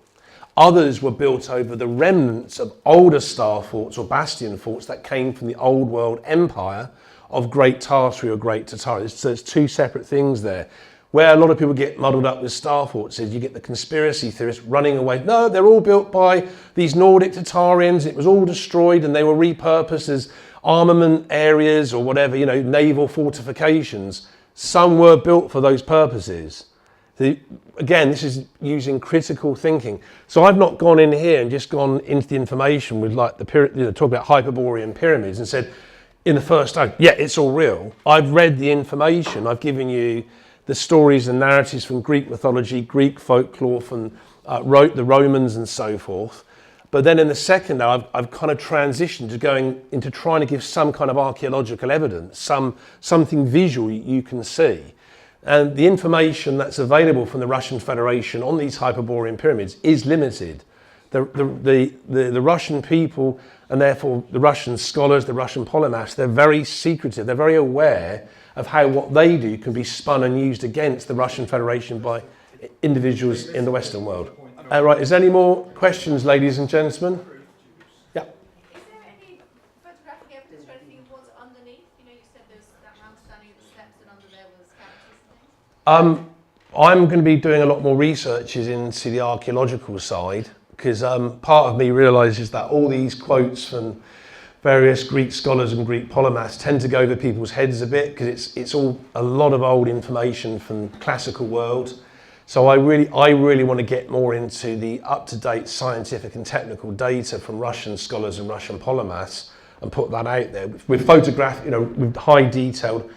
Others were built over the remnants of older star forts or bastion forts that came from the old world empire of Great Tartary or Great Tatari. So there's two separate things there. Where a lot of people get muddled up with star forts is you get the conspiracy theorists running away. No, they're all built by these Nordic Tatarians. It was all destroyed and they were repurposed as armament areas or whatever, naval fortifications. Some were built for those purposes. Again, this is using critical thinking. So I've not gone in here and just gone into the information with like talk about Hyperborean pyramids and said in the first stone, yeah, it's all real. I've read the information. I've given you the stories and narratives from Greek mythology, Greek folklore, from the Romans and so forth. But then in the second, I've kind of transitioned to going into trying to give some kind of archaeological evidence, something visual you can see. And the information that's available from the Russian Federation on these Hyperborean pyramids is limited. The Russian people, and therefore the Russian scholars, the Russian polymaths, they're very secretive, they're very aware of how what they do can be spun and used against the Russian Federation by individuals in the Western world. Right, is there any more questions, ladies and gentlemen? Yeah. Is there any photographic evidence or anything of what's underneath? You said there's that man standing at the steps and under there was cavities and things. I'm going to be doing a lot more researches into the archaeological side because part of me realises that all these quotes from various Greek scholars and Greek polymaths tend to go over people's heads a bit because it's all a lot of old information from classical world. So I really want to get more into the up-to-date scientific and technical data from Russian scholars and Russian polymaths and put that out there with with high detailed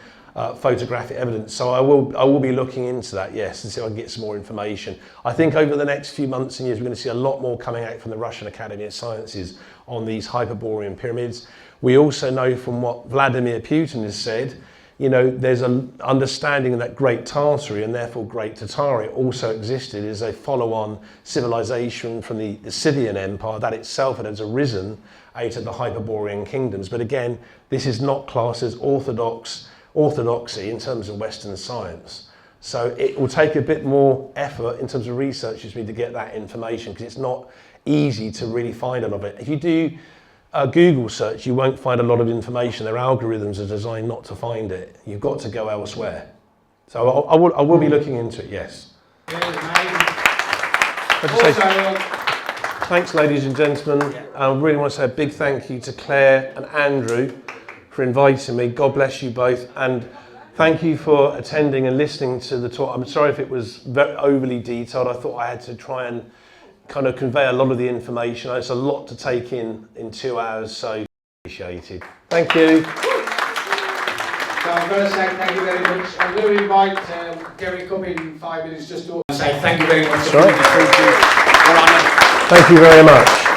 photographic evidence. So I will be looking into that, yes, and see if I can get some more information. I think over the next few months and years, we're going to see a lot more coming out from the Russian Academy of Sciences on these Hyperborean pyramids. We also know from what Vladimir Putin has said, there's an understanding that Great Tartary and therefore Great Tatari also existed as a follow-on civilization from the Scythian Empire that itself has arisen out of the Hyperborean kingdoms. But again, this is not classed as orthodoxy in terms of Western science. So it will take a bit more effort in terms of researchers to get that information because it's not easy to really find a lot of it. If you do a Google search, you won't find a lot of information. Their algorithms are designed not to find it. You've got to go elsewhere. So I will be looking into it, yes. Thanks, ladies and gentlemen. I really want to say a big thank you to Claire and Andrew for inviting me. God bless you both. And thank you for attending and listening to the talk. I'm sorry if it was very overly detailed. I thought I had to try and kind of convey a lot of the information. It's a lot to take in 2 hours, so appreciated. Thank you. So I'm going to say thank you very much. I'm going to invite Gary come in 5 minutes just to say thank you very much. Sorry. Thank you very much.